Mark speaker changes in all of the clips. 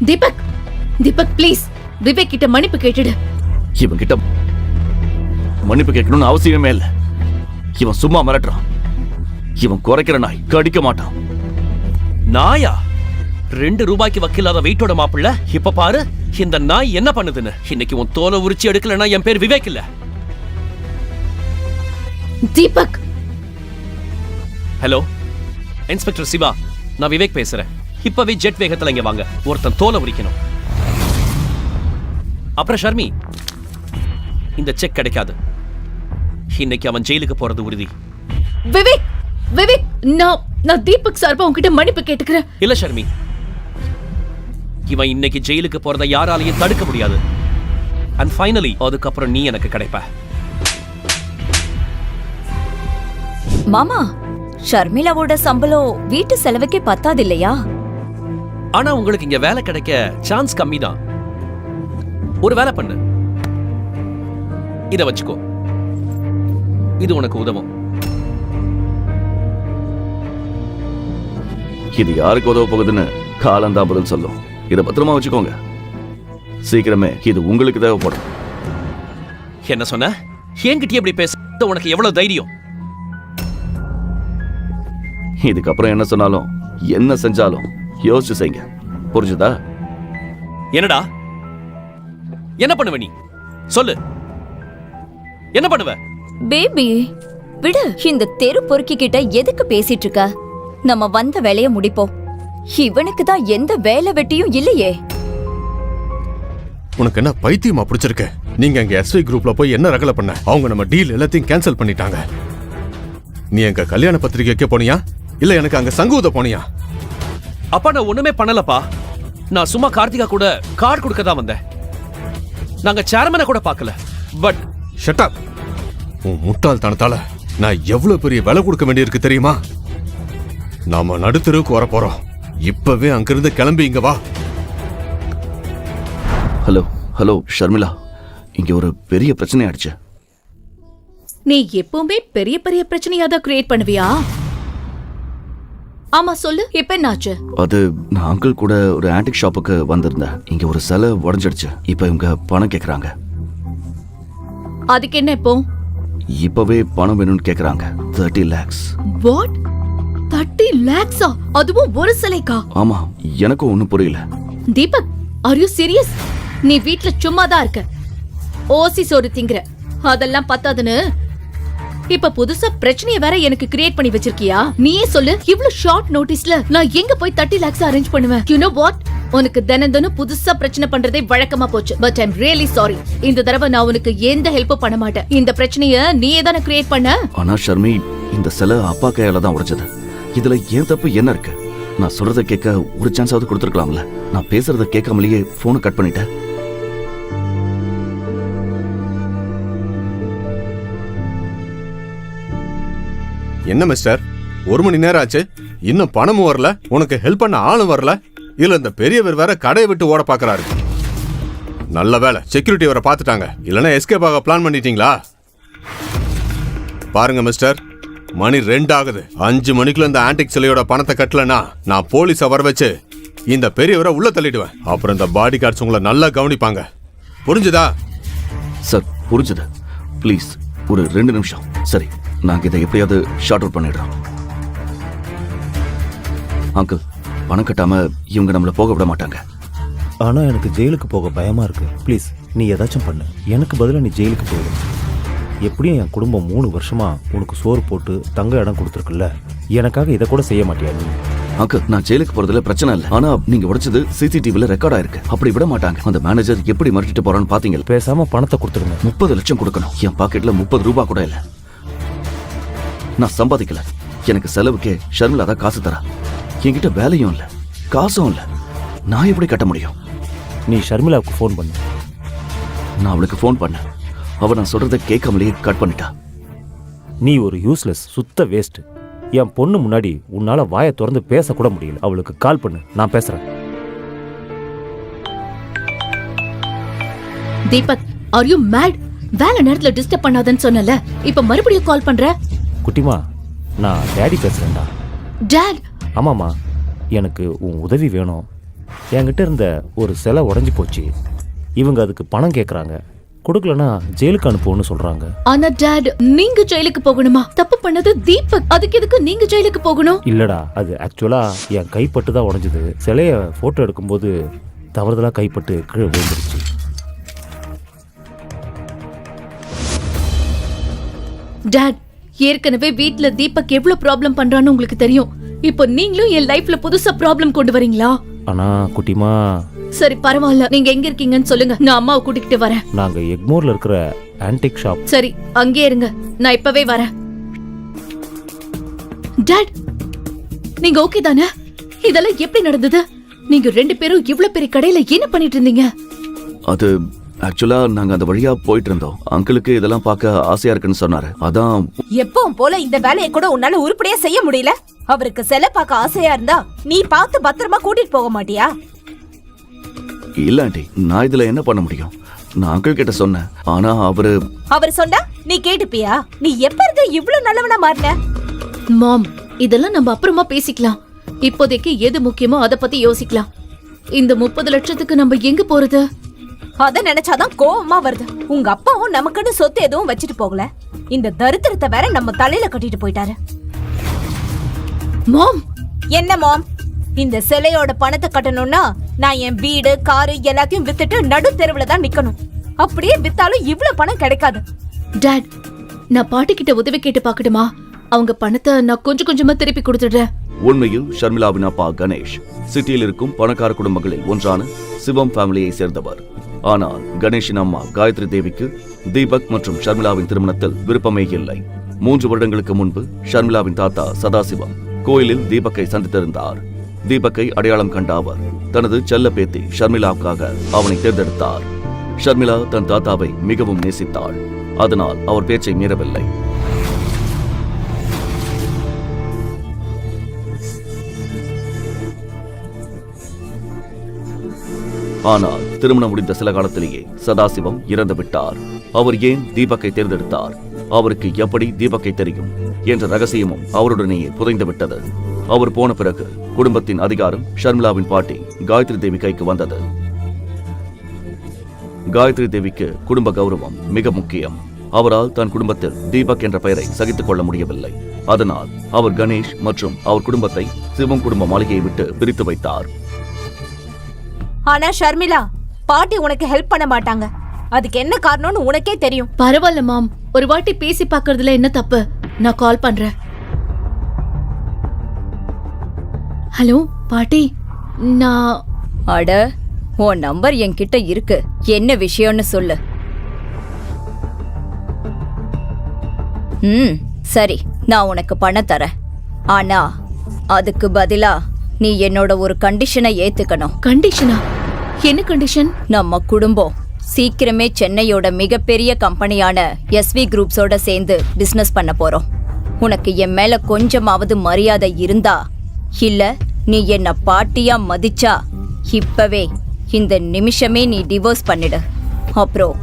Speaker 1: Deepak, Deepak please Vivek கிட்ட மன்னிப்பு கேட்டுடு.
Speaker 2: இவன் கிட்ட மன்னிப்பு கேட்கணும்னு அவசியமே இல்ல. இவன் சும்மா மிரட்டுறான். இவன் குறைக்கிற நாய் கடிக்க மாட்டான்.
Speaker 3: நாயா? 2 ரூபாய்க்கு வக்கில்லாத வெயிட்டோட மாப்பிள்ள இப்ப பாரு இந்த நாய் என்ன பண்ணுதுன்னு. இன்னைக்கு உன் தோலை உரிச்சு எடுக்கலன்னா என் பேர் விவேக் இல்ல.
Speaker 1: தீபக்.
Speaker 3: ஹலோ இன்ஸ்பெக்டர் சிவா, நான் விவேக் பேசுறேன். இப்பவே ஜெட் வேகத்துல இங்க வாங்க. ஒருத்தன் தோலை உரிக்கணும். அப்புறம் ஷர்மி, இந்த செக் கிடைக்காது. இன்னைக்கு அவன் ஜெயிலுக்கு போறது உறுதி.
Speaker 1: விவேக், விவேக், நான் தீபக் சார்பா உன்கிட்ட மன்னிப்பு கேட்டுக்கிறேன்.
Speaker 3: இல்ல ஷர்மி, இவன் இன்னைக்கு ஜெயிலுக்கு போறதை யாராலையும் தடுக்க முடியாது. அண்ட் ஃபைனலி அதுக்கப்புறம் நீ எனக்கு கிடைப்ப.
Speaker 4: மாமா, ஷர்மிளாவோட சம்பளம் வீட்டு செலவுக்கே பத்தாது இல்லையா?
Speaker 3: ஆனா உங்களுக்கு இங்க வேலை கிடைக்க சான்ஸ் கம்மி தான். ஒரு வேலை பண்ணு, இத வச்சுக்கோ. இது உனக்கு உதவும்.
Speaker 2: இது யாருக்கு உதவ போகுதுன்னு காலந்தான் பதில் சொல்லும். இதை பத்திரமா வச்சுக்கோங்க. சீக்கிரமே இது உங்களுக்கு தேவைப்படும்.
Speaker 3: என்ன சொன்ன? என்கிட்ட எப்படி பேச உனக்கு எவ்வளவு தைரியம்?
Speaker 2: இதுக்கப்புறம் என்ன சொன்னாலும் என்ன செஞ்சாலும் யோசிச்சு செய்யுங்க. புரிஞ்சுதா?
Speaker 3: என்னடா என்ன பண்ணுவ நீ? சொல்லு, என்ன பண்ணுவ?
Speaker 4: பேபி விடு. இந்த தெரு பொறுக்கி கிட்ட எதுக்கு பேசிட்டு இருக்க? நம்ம வந்த வேலைய முடிப்போம். இவனுக்கு தான் எந்த வேலை வெட்டியும் இல்லையே.
Speaker 5: உனக்கு என்ன பைத்தியமா பிடிச்சிருக்கு? நீங்க அங்க எஸ்வி குரூப்ல போய் என்ன ரகலை பண்ண? அவங்க நம்ம டீல் எல்லாத்தையும் கேன்சல் பண்ணிட்டாங்க. நீ எங்க கல்யாண பத்திரிகைக்கு போனியா இல்ல எனக்கு அங்க சங்கூத போனியா?
Speaker 3: அப்பா நான் ஒண்ணுமே பண்ணலப்பா. நான் சும்மா கார்த்திகா கூட கார்டு கொடுக்க தான் வந்தேன். நாங்க சேர்மனை கூட பார்க்கல. But
Speaker 5: shut up. உன் முட்டாள்தனத்தால நான் எவ்வளவு பெரிய விலை கொடுக்க வேண்டியிருக்கு தெரியுமா? நாம நடுத்தருவுக்கு வர போறோம். இப்பவே அங்கிருந்து கிளம்பி இங்க வா.
Speaker 2: ஹலோ ஹலோ ஷர்மிளா, இங்க ஒரு பெரிய பிரச்சனை ஆயிடுச்சு.
Speaker 1: நீ எப்பவுமே பெரிய பெரிய பிரச்சனையா தான் கிரியேட் பண்ணுவியா? ஆமா சொல்லு, இப்ப என்னாச்சு?
Speaker 2: அது நான் அங்கிள் கூட ஒரு ஆன்டிக் ஷாப்புக்கு வந்திருந்தேன். இங்க ஒரு சிலை உடைஞ்சிடுச்சு. இப்ப இவங்க பணம் கேக்குறாங்க.
Speaker 1: அதுக்கு என்ன இப்போ?
Speaker 2: இப்பவே பணம் வேணும்னு கேக்குறாங்க. 30 lakhs.
Speaker 1: வாட்? 30 lakhs? அதுவும் ஒரு சிலைக்கா?
Speaker 2: ஆமா, எனக்கும் ஒண்ணும் புரியல.
Speaker 1: Deepak, are you serious? நீ வீட்ல சும்மா தான் இருக்க, ஓசி சோறு திங்கற. அதெல்லாம் பத்தாதுன்னு இப்ப புதுசா பிரச்சனைய வேற எனக்கு கிரியேட் பண்ணி வச்சிருக்கியா? நீயே சொல்லு, இவ்ளோ ஷார்ட் நோட்டீஸ்ல நான் எங்க போய் 30 lakhs அரேஞ்ச் பண்ணுவேன்? யூ நோ வாட், உனக்கு தினம் புதுசா பிரச்சனை பண்றதே வழக்கமா போச்சு. But I'm really sorry. இந்த தடவை நான் உனக்கு எந்த ஹெல்ப்பும் பண்ண மாட்டேன். இந்த பிரச்சனைய நீயே தானே கிரியேட் பண்ண.
Speaker 2: ஆனா ஷர்மி, இந்த சிலை அப்பா கையால தான் உடைச்சது. இதுல ஏன் தப்பு என்ன இருக்கு? நான் சொல்றத கேட்க ஒரு சான்ஸாவது கொடுத்துருக்கலாம்ல. நான் பேசுறத கேட்காமலேயே போனை கட் பண்ணிட்டேன்.
Speaker 5: என்ன மிஸ்டர், 1 மணி நேரம் ஆச்சு, இன்னும் பணமும் வரல, உனக்கு ஹெல்ப் பண்ண ஆளும் வரல. இல்ல இந்த பெரியவர் வேற கடையை விட்டு ஓட பாக்குறாரு. நல்ல வேலை செக்யூரிட்டி வர பாத்துட்டாங்க. இல்லனா எஸ்கேப் ஆக பிளான் பண்ணிட்டீங்களா? பாருங்க மிஸ்டர், மணி 2 ஆகுது. 5 மணிக்குள்ள இந்த ஆன்டிக் சிலையோட பணத்தை கட்டலனா நான் போலீஸை வர வச்சு இந்த பெரியவரை உள்ள தள்ளிடுவேன். அப்புறம் இந்த பாடி கார்ட்ஸ் உங்களை நல்லா கவனிப்பாங்க. புரிஞ்சுதா?
Speaker 2: சார் புரிஞ்சுது. ப்ளீஸ் ஒரு 2 நிமிஷம். சரி, நாங்க இதை எப்படியாவது ஷார்ட் அவுட் பண்ணிடுறோம். அங்கிள், பணம் கட்டாம இவங்க நம்மள போக விட மாட்டாங்க.
Speaker 6: ஆனா எனக்கு ஜெயிலுக்கு போக பயமா இருக்கு. ப்ளீஸ் நீ ஏதாச்சும் பண்ணு. எனக்கு பதிலா நீ ஜெயிலுக்கு போயிடு. எப்படியும் என் குடும்பம் 3 வருஷமா உனக்கு சோறு போட்டு தங்க இடம் கொடுத்துருக்குல்ல, எனக்காக இதை கூட செய்ய மாட்டியா நீ?
Speaker 2: அங்கிள், நான் ஜெயிலுக்கு போறதுல பிரச்சனை இல்லை. ஆனா நீங்க உடைச்சது சிசிடிவில ரெக்கார்ட் ஆயிருக்கு. அப்படி விட மாட்டாங்க. அந்த மேனேஜர் எப்படி மிரட்டிட்டு போறான்னு பாத்தீங்க?
Speaker 6: பேசாம பணத்தை கொடுத்துருங்க.
Speaker 2: 30 லட்சம் கொடுக்கணும். என் பாக்கெட்ல 30 ரூபாய் கூட இல்ல. நான் சம்பாதிக்கல. எனக்கு செலவுக்கே ஷர்மிளா தான் காசு தரா. என்கிட்ட வேலையும் இல்ல, காசும் இல்ல. நான் எப்படி கட்ட முடியும்?
Speaker 6: நீ ஷர்மிளாவுக்கு ஃபோன் பண்ணு.
Speaker 2: நான் அவளுக்கு ஃபோன் பண்ணேன். அவ நான் சொல்றதை கேட்காமலேயே கட் பண்ணிட்டா.
Speaker 6: நீ ஒரு யூஸ்லெஸ், சுத்த வேஸ்ட். என் பொண்ணு முன்னாடி உன்னால வாயை திறந்து பேசக்கூட முடியல. அவளுக்கு கால் பண்ணு, நான் பேசுறேன்.
Speaker 1: Deepak, are you mad? வேலை நேரத்துல டிஸ்டர்ப் பண்ணாதன்னு சொன்னல, இப்ப மறுபடியும் கால் பண்ற?
Speaker 6: குட்டிமா, நான் டேடி பேசுறேன்டா.
Speaker 1: டாட்?
Speaker 6: ஆமாம்மா, எனக்கு உன் உதவி வேணும். என்கிட்ட இருந்த ஒரு சிலை உடஞ்சி போச்சு. இவங்க அதுக்கு பணம் கேட்குறாங்க. கொடுக்கலனா ஜெயிலுக்கு அனுப்புவோன்னு சொல்றாங்க.
Speaker 1: ஆனா டாட், நீங்க ஜெயிலுக்கு போகணுமா? தப்பு பண்ணது தீபக், அதுக்கு எதுக்கு நீங்க ஜெயிலுக்கு போகணும்?
Speaker 6: இல்லடா, அது ஆக்சுவலா என் கைப்பட்டு தான் உடஞ்சது. சிலைய போட்டோ எடுக்கும்போது தவறுதலா கைப்பட்டு கீழே விழுந்துருச்சு.
Speaker 1: டாட், ஏற்கனவே வீட்ல தீபக் எவ்வளவு ப்ராப்ளம் பண்றான்னு உங்களுக்கு தெரியும். இப்போ நீங்களும் என் லைஃப்ல புதுசா ப்ராப்ளம் கொண்டு வரீங்களா?
Speaker 6: ஆனா குட்டிமா,
Speaker 1: சரி பரவாயில்ல, நீங்க எங்க இருக்கீங்கன்னு சொல்லுங்க, நான் அம்மாவை கூட்டிக்கிட்டு வரேன்.
Speaker 6: நாங்க எக்மோர்ல இருக்கிற ஆன்டிக் ஷாப்.
Speaker 1: சரி, அங்கே இருங்க, நான் இப்பவே வரேன். டாட், நீங்க ஓகே தானே? இதெல்லாம் எப்படி நடந்தது? நீங்க 2 பேரும் இவ்ளோ பெரிய கடையில என்ன பண்ணிட்டு இருந்தீங்க?
Speaker 2: அது ஆக்சுவலா நாங்க அந்த வழியா போயிட்டு இருந்தோம். அங்கிளுக்கு இதெல்லாம் பார்க்க ஆசையா இருக்குன்னு சொன்னாரு. அதான்.
Speaker 7: எப்பவும் போல இந்த வேலையை கூட உன்னால உருப்படியா செய்ய முடியல. அவருக்கு சிலை பார்க்க ஆசையா இருந்தா நீ பார்த்து பத்திரமா கூட்டிட்டு போக மாட்டியா?
Speaker 2: இல்ல ஆண்டி, நான் இதுல என்ன பண்ண முடியும்? நான் அங்கிள் கிட்ட சொன்னேன். ஆனா
Speaker 7: அவர் சொன்னா நீ கேட்டுப்பியா? நீ எப்ப இருந்து இவ்ளோ நல்லவனா மாறின?
Speaker 1: மாம், இதெல்லாம் நம்ம அப்புறமா பேசிக்கலாம். இப்போதைக்கு எது முக்கியமோ அத பத்தி யோசிக்கலாம். இந்த 30 லட்சத்துக்கு நம்ம எங்க போறது?
Speaker 7: அத நினைச்சாதான் கோவமா வருது. உங்க அப்பாவும் நமக்குன்னு சொத்து எதுவும் வச்சுட்டு போகல. இந்த தரித்திரத்தை வேற நம்ம தலையில கட்டிட்டு போயிட்டாரு.
Speaker 1: மாம்,
Speaker 7: என்ன மாம்? இந்த சிலையோட பணத்தை கட்டணும்னா நான் என் வீடு, காரு எல்லாத்தையும் வித்துட்டு நடு தெருவுல தான் நிக்கணும். அப்படியே வித்தாலும் இவ்ளோ பணம் கிடைக்காது.
Speaker 1: டாட், நான் பாட்டி கிட்ட உதவி கேட்டு பாக்கட்டுமா? அவங்க பணத்தை நான் கொஞ்சம் கொஞ்சமா திருப்பி கொடுத்துடுறேன்.
Speaker 2: உண்மையில் ஷர்மிளாவின் அப்பா கணேஷ் சிட்டியில் இருக்கும் பணக்கார குடும்பங்களில் ஒன்றான சிவம் ஃபேமிலியை சேர்ந்தவர். ஆனால் கணேஷின் அம்மா காயத்ரி தேவிக்கு தீபக் மற்றும் ஷர்மிளாவின் திருமணத்தில் விருப்பமே இல்லை. 3 வருடங்களுக்கு முன்பு ஷர்மிளாவின் தாத்தா சதாசிவம் கோயிலில் தீபக்கை சந்தித்திருந்தார். தீபக்கை அடையாளம் கண்ட அவர் தனது செல்ல பேத்தி ஷர்மிளாவுக்காக அவனை தேர்ந்தெடுத்தார். ஷர்மிளா தன் தாத்தாவை மிகவும் நேசித்தாள். அதனால் அவர் பேச்சை மீறவில்லை. ஆனால் திருமணம் முடிந்த சில காலத்திலேயே சதாசிவம் இறந்து விட்டார். அவர் ஏன் தீபக்கை தேர்ந்தெடுத்தார், அவருக்கு எப்படி தீபக்கை தெரியும் என்ற ரகசியமும் அவருடனேயே புதைந்து விட்டது. அவர் போன பிறகு குடும்பத்தின் அதிகாரம் ஷர்மிளாவின் பாட்டி காயத்ரி தேவி கைக்கு வந்தது. காயத்ரி தேவிக்கு குடும்ப கௌரவம் மிக முக்கியம். அவரால் தன் குடும்பத்தில் தீபக் என்ற பெயரை சகித்துக் கொள்ள முடியவில்லை. அதனால் அவர் கணேஷ் மற்றும் அவர் குடும்பத்தை சிவம் குடும்ப மாளிகையை விட்டு பிரித்து வைத்தார்.
Speaker 7: ஆனா ஷர்மிளா, பாட்டி உனக்கு ஹெல்ப் பண்ண மாட்டாங்க. அதுக்கு என்ன காரணம்னு உனக்கே தெரியும்.
Speaker 1: பரவாயில்ல மாம், ஒரு வாட்டி பேசி பாக்குறதுல என்ன தப்பு? நான் கால் பண்றேன். ஹலோ பாட்டி, நான்
Speaker 4: அட, உன் நம்பர் என்கிட்ட இருக்கு. என்ன விஷயம்னு சொல்லு. சரி, நான் உனக்கு பணம் தரேன். ஆனா அதுக்கு பதிலா நீ என்னோட ஒரு கண்டிஷனை ஏத்துக்கணும்.
Speaker 1: கண்டிஷனா? என்ன கண்டிஷன்?
Speaker 4: நம்ம குடும்பம் சீக்கிரமே சென்னையோட மிகப்பெரிய கம்பெனியான எஸ்வி குரூப்ஸோட சேர்ந்து பிசினஸ் பண்ண போறோம். உனக்கு என் மேல கொஞ்சமாவது மரியாதை இருந்தா, இல்ல நீ என்ன பாட்டியா மதிச்சா, இப்பவே இந்த நிமிஷமே நீ டிவோர்ஸ் பண்ணிடு. அப்புறம்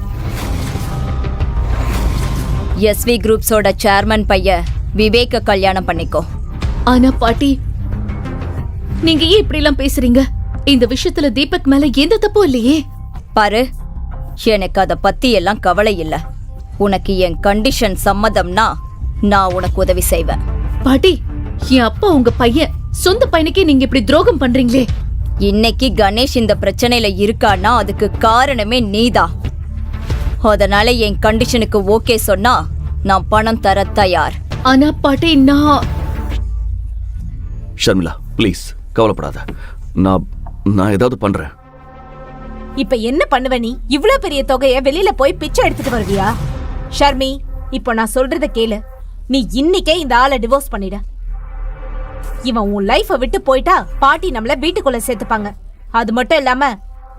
Speaker 4: எஸ்வி குரூப்ஸோட சேர்மன் பையன் விவேக்க கல்யாணம் பண்ணிக்கோ.
Speaker 1: ஆனா பாட்டி, நீங்க ஏன் இப்படி எல்லாம் பேசுறீங்க? இந்த விஷயத்துல தீபக் மேல எந்த தப்பும் இல்லையே.
Speaker 4: பாரு, எனக்கு அத பத்தி எல்லாம் கவலை இல்ல. உனக்கு என் கண்டிஷன் சம்மதம்னா நான் உனக்கு உதவி செய்வேன்.
Speaker 1: பாட்டி, என் அப்பா உங்க பையன், சொந்த பையனுக்கே நீங்க இப்படி துரோகம் பண்றீங்களே.
Speaker 4: இன்னைக்கு கணேஷ் இந்த பிரச்சனையில இருக்கான்னா அதுக்கு காரணமே நீதான். அதனால என் கண்டிஷனுக்கு ஓகே சொன்னா நான் பணம் தர தயார்.
Speaker 1: ஆனா பாட்டி, நான்
Speaker 2: ஷர்மிளா ப்ளீஸ் கவலைப்படாத. நான் ஏதாவது பண்றேன்.
Speaker 7: இப்ப என்ன பண்ணுவ நீ? இவ்ளோ பெரிய தொகையை வெளியில போய் பிச்சை எடுத்துட்டு வருவியா? ஷர்மி, இப்போ நான் சொல்றத கேளு. நீ இன்னைக்கே இந்த ஆளை டிவோர்ஸ் பண்ணிட. இவன் உன் லைஃப விட்டு போயிட்டா பாட்டி நம்மள வீட்டுக்குள்ள சேர்த்துப்பாங்க. அது மட்டும் இல்லாம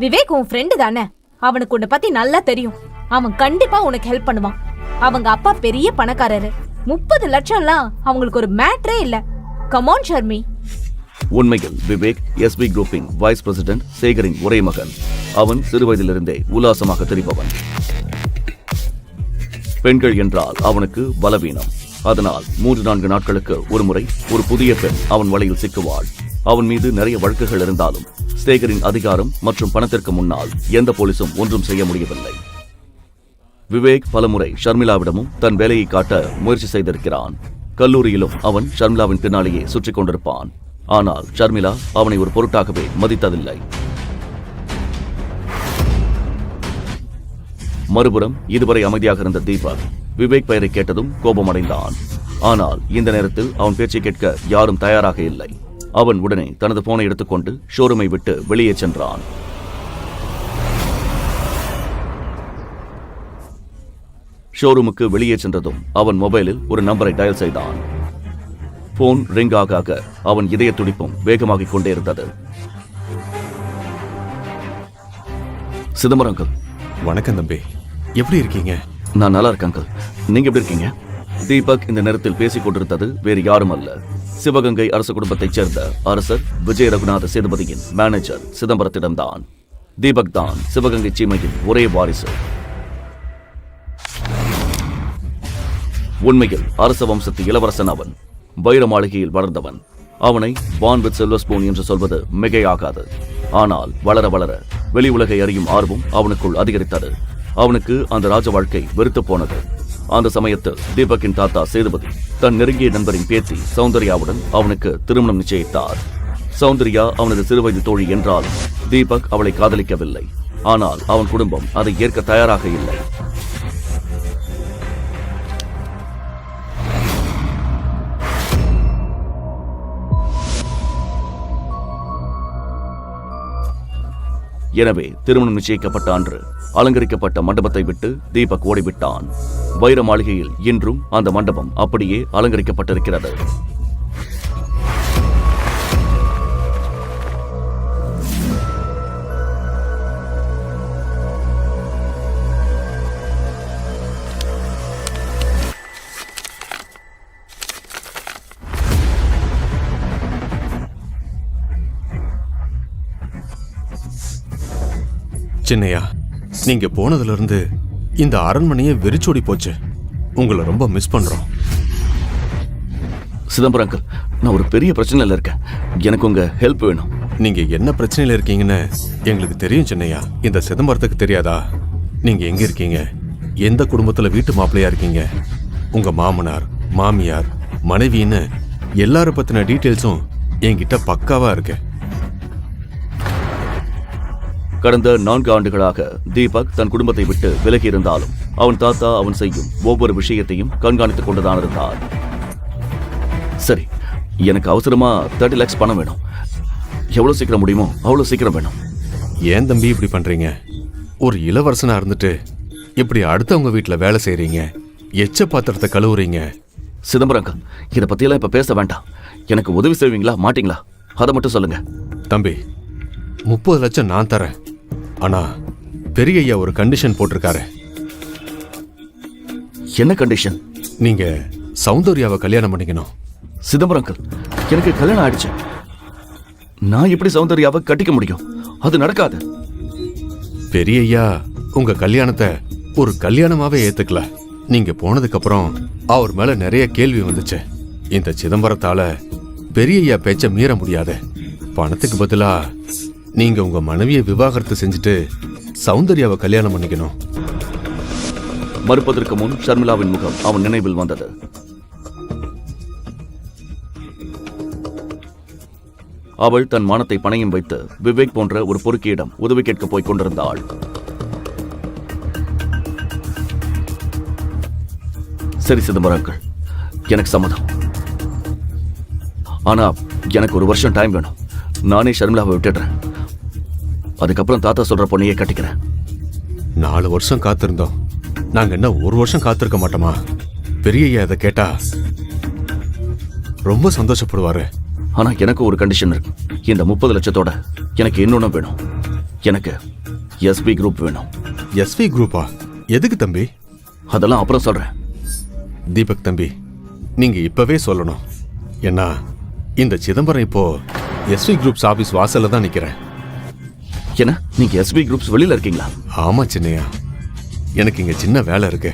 Speaker 7: விவேக் உன் ஃப்ரெண்டு தானே, அவனுக்கு உன்னை பத்தி நல்லா தெரியும். அவன் கண்டிப்பா உனக்கு ஹெல்ப் பண்ணுவான். அவங்க அப்பா பெரிய பணக்காரரு. 30 லட்சம்லாம் அவங்களுக்கு ஒரு மேட்டரே இல்ல. கமான் ஷர்மி.
Speaker 2: உண்மையில் விவேக் எஸ்பி குரூப்பின் வைஸ் பிரசிடென்ட் சேகரின் ஒரே மகன். அவன் சிறுவயதிலிருந்தே உல்லாசமாக தெரிபவன். பெண்கள் என்றால் அவனுக்கு பலவீனம். அதனால் 3-4 நாட்களுக்கு ஒரு முறை ஒரு புதிய பெண் அவன் வலையில் சிக்குவாள். அவன் மீது நிறைய வழக்குகள் இருந்தாலும் சேகரின் அதிகாரம் மற்றும் பணத்திற்கு முன்னால் எந்த போலீசும் ஒன்றும் செய்ய முடியவில்லை. விவேக் பலமுறை ஷர்மிளாவிடமும் தன் வேலையை காட்ட முயற்சி செய்திருக்கிறான். கல்லூரியிலும் அவன் ஷர்மிளாவின் பின்னாலேயே சுற்றிக் கொண்டிருப்பான். ஆனால் ஷர்மிளா அவனை ஒரு பொருட்டாகவே மதித்ததில்லை. மறுபுறம் இதுவரை அமைதியாக இருந்த தீபக் விவேக் பெயரை கேட்டதும் கோபமடைந்தான். ஆனால் இந்த நேரத்தில் அவன் பேச்சை கேட்க யாரும் தயாராக இல்லை. அவன் உடனே தனது போனை எடுத்துக்கொண்டு ஷோரூமை விட்டு வெளியே சென்றான். ஷோரூமுக்கு வெளியே சென்றதும் அவன் மொபைலில் ஒரு நம்பரை டயல் செய்தான். போன் ரிங் ஆக அவன் இதய துடிப்பும் வேகமாகிக் கொண்டே இருந்தது. சிதம்பரம் அங்கிள்.
Speaker 5: வணக்கம் தம்பி, எப்படி இருக்கீங்க?
Speaker 2: நான் நல்லா இருக்கேன் அங்கிள். நீங்க எப்படி இருக்கீங்க? தீபக் இந்த நேரத்தில் பேசிக் கொண்டிருந்தது வேறு யாரும் அல்ல, சிவகங்கை அரச குடும்பத்தைச் சேர்ந்த அரசர் விஜய ரகுநாத சேதுபதியின் மேனேஜர் சிதம்பரத்திடம்தான். தீபக் தான் சிவகங்கை சீமையின் ஒரே வாரிசு. உண்மையில் அரச வம்சத்து இளவரசன் அவன். வைர மாளிகையில் வளர்ந்தவன். அவனை பான் வித் சில்வர் ஸ்பூன் என்று சொல்வது மிகையாகாது. ஆனால் வளர வளர வெளி உலகை அறியும் ஆர்வம் அவனுக்குள் அதிகரித்தது. அவனுக்கு அந்த ராஜ வாழ்க்கை வெறுத்து போனது. அந்த சமயத்தில் தீபக்கின் தாத்தா சேதுபதி தன் நெருங்கிய நண்பரின் பேத்தி சௌந்தர்யாவுடன் அவனுக்கு திருமணம் நிச்சயித்தார். சௌந்தர்யா அவனது சிறுவயது தோழி என்றாலும் தீபக் அவளை காதலிக்கவில்லை. ஆனால் அவன் குடும்பம் அதை ஏற்க தயாராக இல்லை. எனவே திருமணம் நிச்சயிக்கப்பட்ட அன்று அலங்கரிக்கப்பட்ட மண்டபத்தை விட்டு தீபக் ஓடிவிட்டான். வைர மாளிகையில் இன்றும் அந்த மண்டபம் அப்படியே அலங்கரிக்கப்பட்டிருக்கிறது.
Speaker 5: சின்னையா, நீங்க போனதுல இருந்து இந்த அரண்மனையே வெறிச்சோடி போச்சு. உங்களை ரொம்ப மிஸ் பண்றோம்.
Speaker 2: சிதம்பரம் அங்கிள், நான் ஒரு பெரிய பிரச்சனையில இருக்கேன். எனக்கு உங்க ஹெல்ப் வேணும்.
Speaker 5: நீங்க என்ன பிரச்சனையில இருக்கீங்கன்னு எங்களுக்கு தெரியும் சின்னையா. இந்த சிதம்பரத்துக்கு தெரியாதா நீங்க எங்க இருக்கீங்க? எந்த குடும்பத்துல வீட்டு மாப்பிள்ளையா இருக்கீங்க? உங்க மாமனார், மாமியார், மனைவின்னு எல்லார பத்தின டீட்டெயில்ஸும் என்கிட்ட பக்காவா இருக்கு.
Speaker 2: கடந்த 4 ஆண்டுகளாக தீபக் தன் குடும்பத்தை விட்டு விலகி இருந்தாலும் அவன் தாத்தா அவன் செய்யும் ஒவ்வொரு விஷயத்தையும் கண்காணித்துக் கொண்டுதான் இருந்தார். சரி, எனக்கு அவசரமா 30 lakhs பணம் வேணும். எவ்வளவு சீக்கிரம் முடியுமோ அவ்வளவு சீக்கிரம் வேணும்.
Speaker 5: ஏன் தம்பி இப்படி பண்றீங்க? ஒரு இளவரசனா இருந்துட்டு இப்படி அடுத்தவங்க வீட்டுல வேலை செய்றீங்க, எச்ச பாத்திரத்தை கழுவுறீங்க.
Speaker 2: சிதம்பரம் அங்கிள், இதை பத்தியெல்லாம் இப்ப பேச வேண்டாம். எனக்கு உதவி செய்வீங்களா மாட்டீங்களா அதை மட்டும் சொல்லுங்க.
Speaker 5: தம்பி, 30 லட்சம் நான் தரேன். ஆனா பெரிய ஐயா ஒரு கண்டிஷன் போட்டிருக்காரு.
Speaker 2: என்ன கண்டிஷன்?
Speaker 5: நீங்க சௌந்தர்யாவை கல்யாணம் பண்ணிக்கணும்.
Speaker 2: சிதம்பரம் அங்கிள், எனக்கு கல்யாணம் ஆயிடுச்சு. நான் எப்படி சௌந்தர்யாவை கட்டிக்க முடியும்? அது நடக்காது.
Speaker 5: பெரிய ஐயா உங்க கல்யாணத்தை ஒரு கல்யாணமாவே ஏத்துக்கல. நீங்க போனதுக்கு அப்புறம் அவர் மேல நிறைய கேள்வி வந்துச்சு. இந்த சிதம்பரத்தால பெரிய ஐயா பேச்ச மீற முடியாது. பணத்துக்கு பதிலா நீங்க உங்க மனைவியை விவாகரத்து செஞ்சுட்டு சௌந்தர்யாவை கல்யாணம் பண்ணிக்கணும்.
Speaker 2: மறுப்பதற்கு முன் ஷர்மிளாவின் முகம் அவன் நினைவில் வந்தது. அவள் தன் மானத்தை பணையம் வைத்து விவேக் போன்ற ஒரு பொறுக்கியிடம் உதவி கேட்க போய் கொண்டிருந்தாள். சரி சிதம்பரம் அங்கிள், எனக்கு சம்மதம். ஆனா எனக்கு 1 வருஷம் டைம் வேணும். நானே ஷர்மிளாவை விட்டுடுறேன். அதுக்கப்புறம் தாத்தா சொல்ற பொண்ணையே கட்டிக்கிறேன்.
Speaker 5: 4 வருஷம் காத்திருந்தோம். நாங்க என்ன 1 வருஷம் காத்திருக்க மாட்டோமா? பெரிய ஐயா இதை கேட்டா ரொம்ப சந்தோஷப்படுவாரு.
Speaker 2: ஆனா எனக்கு ஒரு கண்டிஷன் இருக்கு. இந்த 30 லட்சத்தோட எனக்கு இன்னொன்னு வேணும். எனக்கு எஸ்வி குரூப் வேணும்.
Speaker 5: எஸ்வி குரூப்பா? எதுக்கு தம்பி?
Speaker 2: அதெல்லாம் அப்புறம் சொல்றேன்.
Speaker 5: தீபக் தம்பி, நீங்க இப்பவே சொல்லணும். ஏன்னா இந்த சிதம்பரம் இப்போ எஸ்வி குரூப்ஸ் ஆபீஸ் வாசல்ல தான் நிக்கிறேன்.
Speaker 2: என்ன, நீங்க எஸ்வி குரூப்ஸ் வெளியில இருக்கீங்களா?
Speaker 5: ஆமா சின்னையா, எனக்கு இங்க சின்ன வேலை இருக்கு.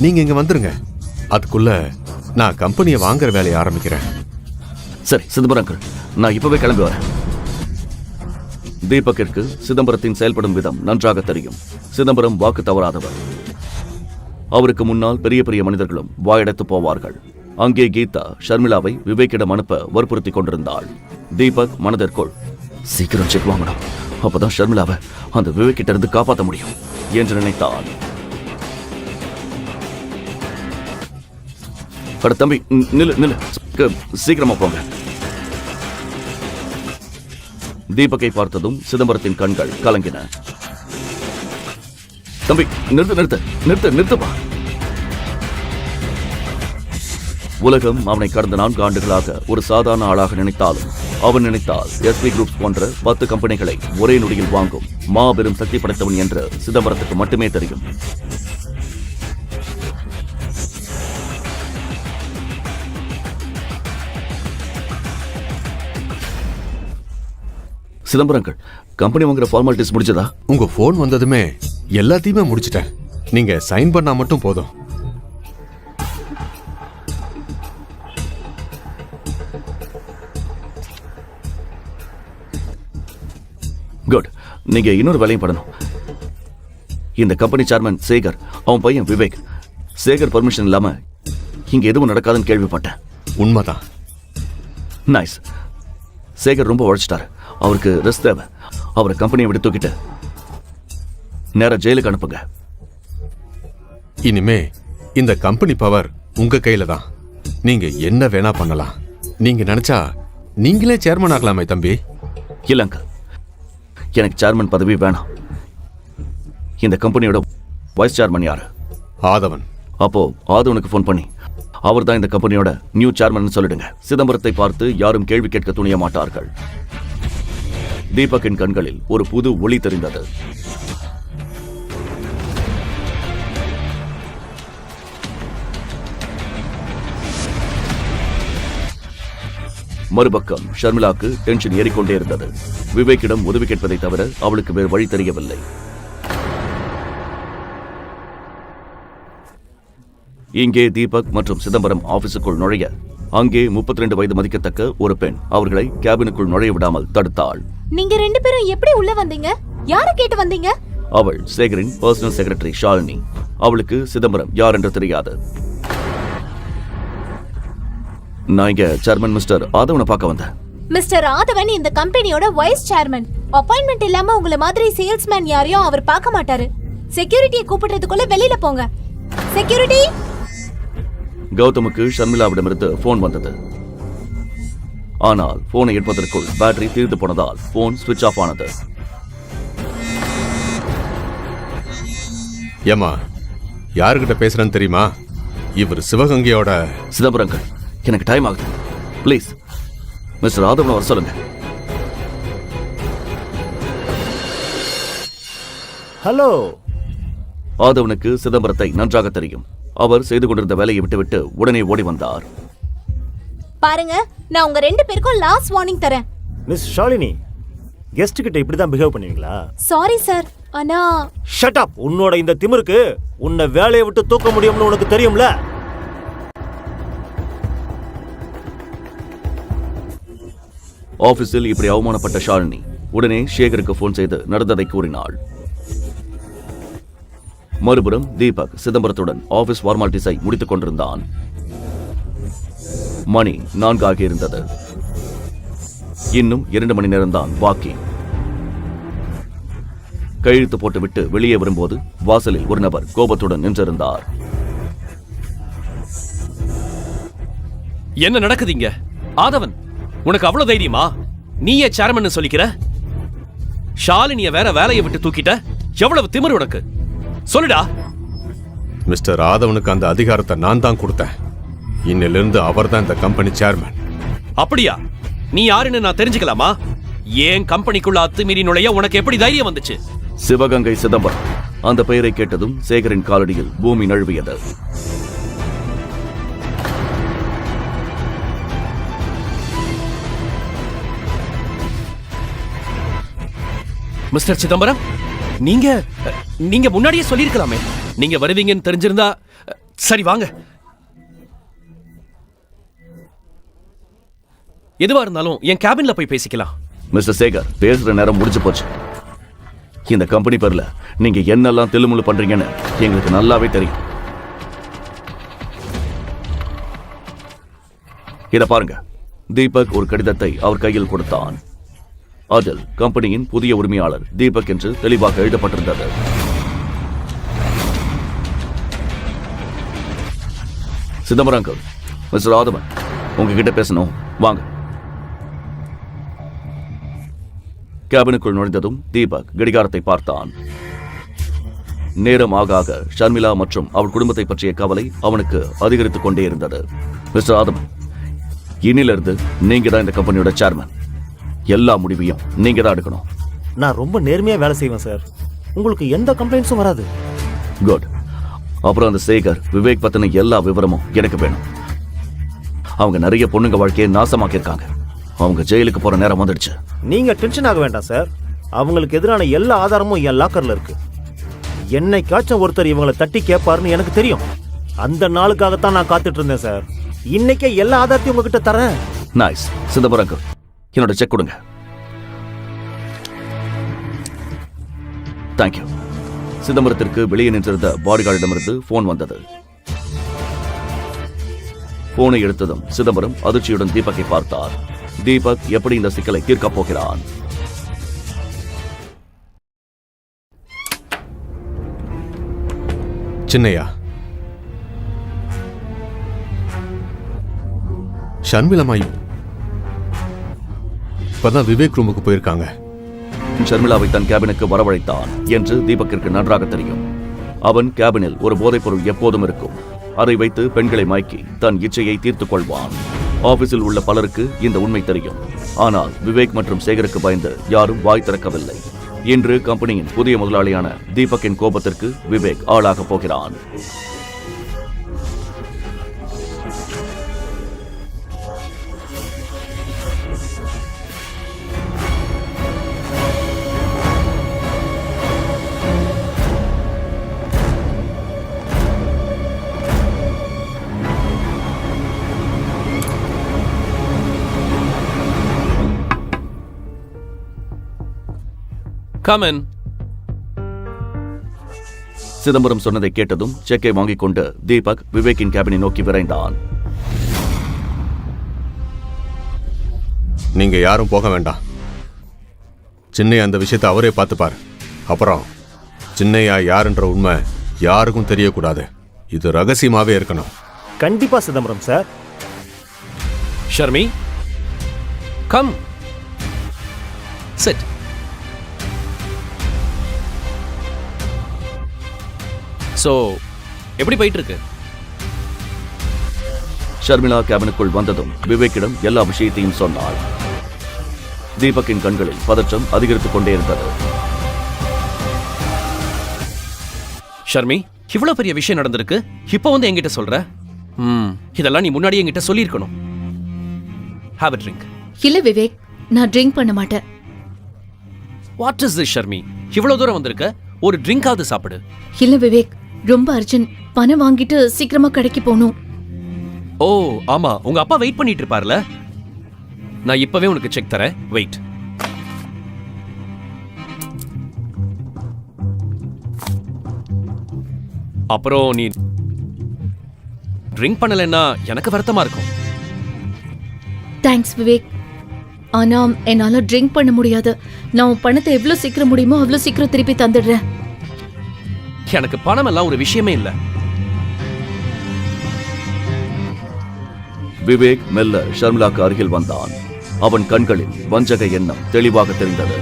Speaker 5: நீங்க இங்க வந்துருங்க. அதுக்குள்ள நான் கம்பெனியை வாங்குற வேலையை ஆரம்பிக்கிறேன்.
Speaker 2: சரி சிதம்பரம் அங்கிள், நான் இப்பவே கிளம்பி வரேன். தீபக்கிற்கு சிதம்பரத்தின் செயல்படும் விதம் நன்றாக தெரியும். சிதம்பரம் வாக்கு தவறாதவர். அவருக்கு முன்னால் பெரிய பெரிய மனிதர்களும் வாயடைத்து போவார்கள். அங்கே கீதா ஷர்மிளாவை விவேக்கிடம் அனுப்ப வற்புறுத்தி கொண்டிருந்தாள். தீபக் மனதிற்குள் சீக்கிரம் செக் வாங்கணும், அப்பதான் ஷர்மிளாவை அந்த விவேக்கிட்ட இருந்து காப்பாற்ற முடியும் என்று நினைத்தான். அட தம்பி, நில்லு நில்லு, சீக்கிரமா போங்க. தீபக்கை பார்த்ததும் சிதம்பரத்தின் கண்கள் கலங்கின. தம்பி நிறுத்து நிறுத்து நிறுத்து நிறுத்துப்பா. உலகம் அவனை கடந்த 4 ஆண்டுகளாக ஒரு சாதாரண ஆளாக நினைத்தாலும் அவன் நினைத்தால் எஸ்வி குரூப்ஸ் போன்ற 10 கம்பெனிகளை ஒரே நொடியில் வாங்கும் மாபெரும் சக்தி படைத்தவன் என்று சிதம்பரத்துக்கு மட்டுமே தெரியும். சிதம்பரங்கள், கம்பெனி வாங்குற ஃபார்மாலிட்டிஸ் முடிச்சதா?
Speaker 5: உங்க போன் வந்ததுமே எல்லாத்தையுமே முடிச்சிட்டேன். நீங்க சைன் பண்ணா மட்டும் போதும்.
Speaker 2: குட். நீங்க இன்னொரு வேலையும் பண்ணணும். இந்த கம்பெனி சேர்மன் சேகர், அவன் பையன் விவேக். சேகர் பர்மிஷன் இல்லாம இங்க எதுவும் நடக்காதுன்னு கேள்விப்பட்டேன்.
Speaker 5: உண்மைதான்.
Speaker 2: நைஸ். சேகர் ரொம்ப உழைச்சிட்டாரு. அவருக்கு ரெஸ்ட் தேவை. அவரை கம்பெனியை விட்டு தூக்கிட்டு நேரா ஜெயிலுக்கு அனுப்புங்க.
Speaker 5: இனிமே இந்த கம்பெனி பவர் உங்க கையில தான். நீங்க என்ன வேணா பண்ணலாம். நீங்க நினைச்சா நீங்களே சேர்மன் ஆகலாமே தம்பி.
Speaker 2: இல்லங்க, எனக்கு சேர்மன் பதவி வேணாம். இந்த கம்பெனியோட வைஸ் சேர்மன் யாரு?
Speaker 5: ஆதவன்.
Speaker 2: அப்போ ஆதவனுக்கு ஃபோன் பண்ணி அவர் தான் இந்த கம்பெனியோட நியூ சேர்மன் சொல்லிடுங்க. சிதம்பரத்தை பார்த்து யாரும் கேள்வி கேட்க துணிய மாட்டார்கள். தீபக்கின் கண்களில் ஒரு புது ஒளி தெரிந்தது. மறுபக்கம் ஷர்மிளாக்கு டென்ஷன் ஏறிக்கொண்டே இருந்தது. விவேக்கிடம் உதவி கேட்பதை தவிர அவளுக்கு வேறு வழி தெரியவில்லை. இங்கே தீபக் மற்றும் சிதம்பரம் ஆபீஸுக்குள் நுழைய அங்கே 32 வயது மதிக்கத்தக்க ஒரு பெண் அவர்களை கேபினுக்குள் நுழைய விடாமல் தடுத்தாள்.
Speaker 7: நீங்க 2 பேரும் எப்படி உள்ள வந்தீங்க? யாரை கேட்டு வந்தீங்க?
Speaker 2: அவள் சேகரின் பர்சனல் செக்ரட்டரி ஷாலினி. அவளுக்கு சிதம்பரம் யார் என்று தெரியாது. நான் இங்க சேர்மன் மிஸ்டர் ஆதவனை பார்க்க வந்தேன்.
Speaker 7: மிஸ்டர் ஆதவன் இந்த கம்பெனியோட வைஸ் சேர்மன். அப்பாயின்மெண்ட் இல்லாம உங்கள மாதிரி சேல்ஸ்மேன் யாரையும் அவர் பார்க்க மாட்டாரு. செக்யூரிட்டியை கூப்பிடுறதுக்குள்ள வெளியில போங்க. செக்யூரிட்டி.
Speaker 2: கௌதமுக்கு ஷர்மிளாவிடமிருந்து போன் வந்தது. ஆனால் போனை எடுப்பதற்குள் பேட்டரி தீர்ந்து போனதால் போன் ஸ்விட்ச் ஆஃப் ஆனது.
Speaker 5: ஏமா, யாருகிட்ட பேசுறேன்னு தெரியுமா? இவர் சிவகங்கையோட.
Speaker 2: சிதம்பரங்கள், எனக்கு டைம் ஆகுது. ப்ளீஸ் மிஸ்டர் ஆதவனை வர சொல்லுங்க.
Speaker 6: ஹலோ.
Speaker 2: ஆதவனுக்கு சிதம்பரத்தை நன்றாக தெரியும். அவர் செய்து கொண்டிருந்த வேலையை விட்டுவிட்டு உடனே ஓடி வந்தார்.
Speaker 7: பாருங்க, நான் உங்க 2 பேருக்கும் லாஸ்ட் வார்னிங் தரேன்.
Speaker 6: மிஸ் ஷாலினி, கெஸ்ட் கிட்ட இப்படி தான் பிஹேவ் பண்ணுவீங்களா?
Speaker 7: சாரி சார், ஆனா
Speaker 6: ஷட் அப். உன்னோட இந்த திமிருக்கு உன்னை வேலையை விட்டு தூக்க முடியும்னு உனக்கு தெரியும்ல?
Speaker 2: ஆபீஸில் இப்படி அவமானப்பட்ட ஷாலினி உடனே சேகருக்கு போன் செய்து நடந்ததை கூறினாள். மறுபுறம் தீபக் சிதம்பரத்துடன் ஆபீஸ் ஃபார்மாலிட்டிஸை முடித்துக் கொண்டிருந்தான். மணி 4 ஆகியிருந்தது. இன்னும் 2 மணி நேரம்தான் பாக்கி. கையெழுத்து போட்டுவிட்டு வெளியே வரும்போது வாசலில் ஒரு நபர் கோபத்துடன் நின்றிருந்தார்.
Speaker 3: என்ன நடக்குதுங்க? ஆதவன், உனக்கு அவ்வளவு தைரியமா? நீயே சேர்மன் சொல்லிக்கிற? ஷாலினிய வேற வேலையை விட்டு தூக்கிட்ட? எவ்வளவு திமிரு உனக்கு? சொல்லுடா.
Speaker 5: மிஸ்டர் ஆதவனுக்கு அந்த அதிகாரத்தை நான் தான் கொடுத்தேன். இன்னிலிருந்து அவர் தான் இந்த கம்பெனி சேர்மன்.
Speaker 3: அப்படியா? நீ யாருன்னு நான் தெரிஞ்சுக்கலாமா? ஏன் கம்பெனிக்குள்ள அத்துமீறி நுழைய உனக்கு எப்படி தைரியம் வந்துச்சு?
Speaker 2: சிவகங்கை சிதம்பரம். அந்த பெயரை கேட்டதும் சேகரின் காலடியில் பூமி நழுவியது.
Speaker 3: மிஸ்டர் சிதம்பரம், நீங்க முன்னாடியே சொல்லியிருக்கலாமே. நீங்க வருவீங்கன்னு தெரிஞ்சிருந்தா. சரி வாங்க. எதுவா இருந்தாலும் என் கேபின்ல போய் பேசிக்கலாம்.
Speaker 2: மிஸ்டர் சேகர், பேசுற நேரம் முடிஞ்சு போச்சு. இந்த கம்பெனி பேர்ல நீங்க என்னெல்லாம் தில்லுமுள்ளு பண்றீங்கன்னு எங்களுக்கு நல்லாவே தெரியும். இத பாருங்க. தீபக் ஒரு கடிதத்தை அவர் கையில் கொடுத்தான். அதில் கம்பெனியின் புதிய உரிமையாளர் தீபக் என்று தெளிவாக எழுதப்பட்டிருந்தது. சிதம்பரம் அங்கிள், மிஸ்டர் ஆதவன் உங்ககிட்ட பேசணும், வாங்க. கேபினுக்குள் நுழைந்ததும் தீபக் கடிகாரத்தை பார்த்தான். நேரம் ஆக ஆக ஷர்மிளா மற்றும் அவள் குடும்பத்தை பற்றிய கவலை அவனுக்கு அதிகரித்துக் கொண்டே இருந்தது. மிஸ்டர் ஆதவன், இனிலிருந்து நீங்க தான் இந்த கம்பெனியோட சேர்மன். எல்லா முடிவையும் நீங்க தான் எடுக்கணும்.
Speaker 6: நான் ரொம்ப நேர்மையா வேலை செய்வேன் சார். உங்களுக்கு எந்த கம்ப்ளைண்ட்ஸும் வராது.
Speaker 2: குட். அப்புறம் அந்த சேகர், விவேக் பத்தின எல்லா விவரமும் எனக்கு வேணும். அவங்க நிறைய பொண்ணுங்க வாழ்க்கையை நாசமாக்கியிருக்காங்க. அவங்க ஜெயிலுக்கு போற நேரம் வந்துடுச்சு.
Speaker 6: நீங்க டென்ஷன் ஆக வேண்டாம் சார். அவங்களுக்கு எதிரான எல்லா ஆதாரமும் என் லாக்கர்ல இருக்கு. என்னைக்காச்சும் ஒருத்தர் இவங்களை தட்டி கேட்பாருன்னு எனக்கு தெரியும். அந்த நாளுக்காகத்தான் நான் காத்துட்டு இருந்தேன் சார். இன்னைக்கே எல்லா ஆதாரத்தையும் உங்ககிட்ட தரேன்.
Speaker 2: நைஸ். சிதம்பரம் அங்கிள், என்னோட செக் கொடுங்க. தேங்க்யூ. சிதம்பரத்திற்கு வெளியே நின்றிருந்த பாடிகார்டிடமிருந்து போன் வந்தது. போனை எடுத்ததும் சிதம்பரம் அதிர்ச்சியுடன் தீபக்கை பார்த்தார். தீபக் எப்படி இந்த சிக்கலை தீர்க்கப் போகிறான்?
Speaker 5: சின்னையா, ஷர்மிளம்மா இப்பதான் விவேக் ரூமுக்கு போயிருக்காங்க.
Speaker 2: ஷர்மிளாவை தன் கேபினுக்கு வரவழைத்தான் என்று தீபக்கிற்கு நன்றாக தெரியும். அவன் கேபினில் ஒரு போதைப்பொருள் எப்போதும் இருக்கும். அதை வைத்து பெண்களை மயக்கி தன் இச்சையை தீர்த்துக் கொள்வான். ஆபீஸில் உள்ள பலருக்கு இந்த உண்மை தெரியும். ஆனால் விவேக் மற்றும் சேகருக்கு பயந்து யாரும் வாய் திறக்கவில்லை. இன்று கம்பெனியின் புதிய முதலாளியான தீபக்கின் கோபத்திற்கு விவேக் ஆளாக போகிறான்.
Speaker 3: Come in.
Speaker 2: சிதம்பரம் சொன்னதை கேட்டதும் செக்கை வாங்கிக் கொண்டு தீபக் விவேக்கின் கேபினை நோக்கி விரைந்தான்.
Speaker 5: நீங்க யாரும் போக வேண்டாம். சின்னையா அந்த விஷயத்தை அவரே பார்த்துப்பார். அப்புறம் சின்னையா யாருன்ற உண்மை யாருக்கும் தெரியக்கூடாது. இது ரகசியமாவே இருக்கணும்.
Speaker 6: கண்டிப்பா Chidambaram sir.
Speaker 3: Sharmi, come. Sit. So, எப்படி போயிட்டு இருக்கு?
Speaker 2: ஷர்மிளா கேபினுக்குள் வந்ததும் விவேக்கிடம் எல்லா விஷயத்தையும் சொன்னாள். தீபக்கின் கண்களில் பதற்றம் அதிகரித்துக் கொண்டே இருந்தது.
Speaker 3: ஷர்மி, இவ்வளவு பெரிய விஷயம் நடந்திருக்கு, இப்போ வந்து என்கிட்ட சொல்ற? இதெல்லாம் நீ முன்னாடி என்கிட்ட சொல்லியிருக்கணும். Have a drink.
Speaker 1: இல்ல விவேக், நான் ட்ரிங்க் பண்ண மாட்டேன்.
Speaker 3: What is this, Sharmi? இவ்வளவு தூரம் வந்திருக்க, ஒரு ட்ரிங்காவது சாப்பிடு.
Speaker 1: இல்ல விவேக், ரொம்ப அர்ஜென்ட். பணம் வாங்கிட்டு சீக்கிரமா கடைக்கு போகணும்.
Speaker 3: ஓ ஆமா, உங்க அப்பா வெயிட் பண்ணிட்டு இருப்பார்ல. நான் இப்பவே உனக்கு செக் தரேன். வெயிட். அப்புறம் நீ ட்ரிங்க் பண்ணலன்னா எனக்கு வருத்தமா இருக்கும்.
Speaker 1: தேங்க்ஸ் விவேக். ஆனா என்னால ட்ரிங்க் பண்ண முடியாது. நான் உன் பணத்தை எவ்வளவு சீக்கிரம் முடியுமோ அவ்வளவு சீக்கிரம் திருப்பி தந்துடுறேன்.
Speaker 3: எனக்கு பணம் எல்லாம் ஒரு விஷயமே இல்ல.
Speaker 2: விவேக் மெல்ல ஷர்மிளாக்கு அருகில் வந்தான். அவன் கண்களில் வஞ்சக எண்ணம் தெளிவாக தெரிந்தது.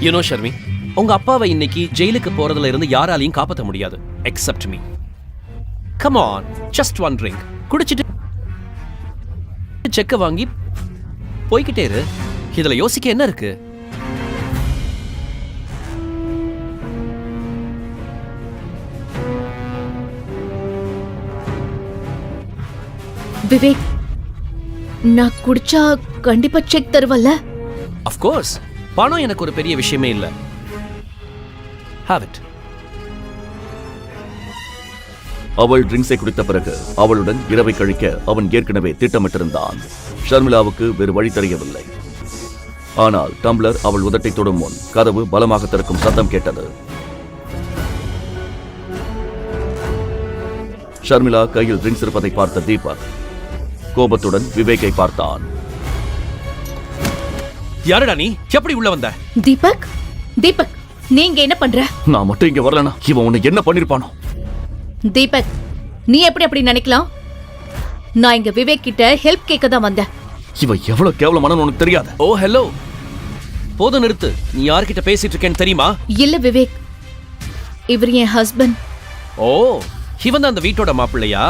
Speaker 3: யூனோ ஷர்மி, உங்க அப்பாவை இன்னைக்கு ஜெயிலுக்கு போறதுல இருந்து யாராலையும் காப்பாற்ற முடியாது accept me. Come on, just one drink. குடிச்சிட்டு செக்க வாங்கி போய்கிட்டே இரு. இதுல யோசிக்க என்ன இருக்கு?
Speaker 1: விவேக், நான் குடிச்சா கண்டிப்பா செக் தருவல்ல?
Speaker 3: Of course. பணம் எனக்கு ஒரு பெரிய விஷயமே இல்ல. Have it.
Speaker 2: அவள் ட்ரிங்க்ஸை குடித்த பிறகு அவளுடன் இரவை கழிக்க அவன் ஏற்கனவே திட்டமிட்டிருந்தான். ஷர்மிளாவுக்கு வேறு வழி தெரியவில்லை. ஆனால் டம்ளர் அவள் உதட்டை தொடும் முன் கதவு பலமாக திறக்கும் சத்தம் கேட்டது. ஷர்மிளா கையில் ட்ரிங்க்ஸ் இருப்பதை பார்த்த தீபக் கோபத்துடன் விவேக்கை பார்த்தான்.
Speaker 3: யாருடா நீ? எப்படி உள்ள வந்த?
Speaker 1: தீபக், தீபக், நீங்க என்ன பண்ற?
Speaker 2: நான் மட்டும் இங்க வரலனா இவன் உன்னை என்ன பண்ணிருப்பானோ?
Speaker 1: தீபக், நீ எப்படி நினைக்கலாம்? நான் இங்க விவேக் கிட்ட ஹெல்ப் கேட்க தான் வந்தேன்.
Speaker 2: இவன் எவ்வளவு கேவலமான உனக்கு தெரியாது.
Speaker 3: ஓ ஹலோ, போதும் நிறுத்து. நீ யார்கிட்ட பேசிட்டு இருக்கேன்னு தெரியுமா?
Speaker 1: இல்ல விவேக், இவர் என் ஹஸ்பண்ட்.
Speaker 3: ஓ, இவன் தான் அந்த வீட்டோட மாப்பிள்ளையா?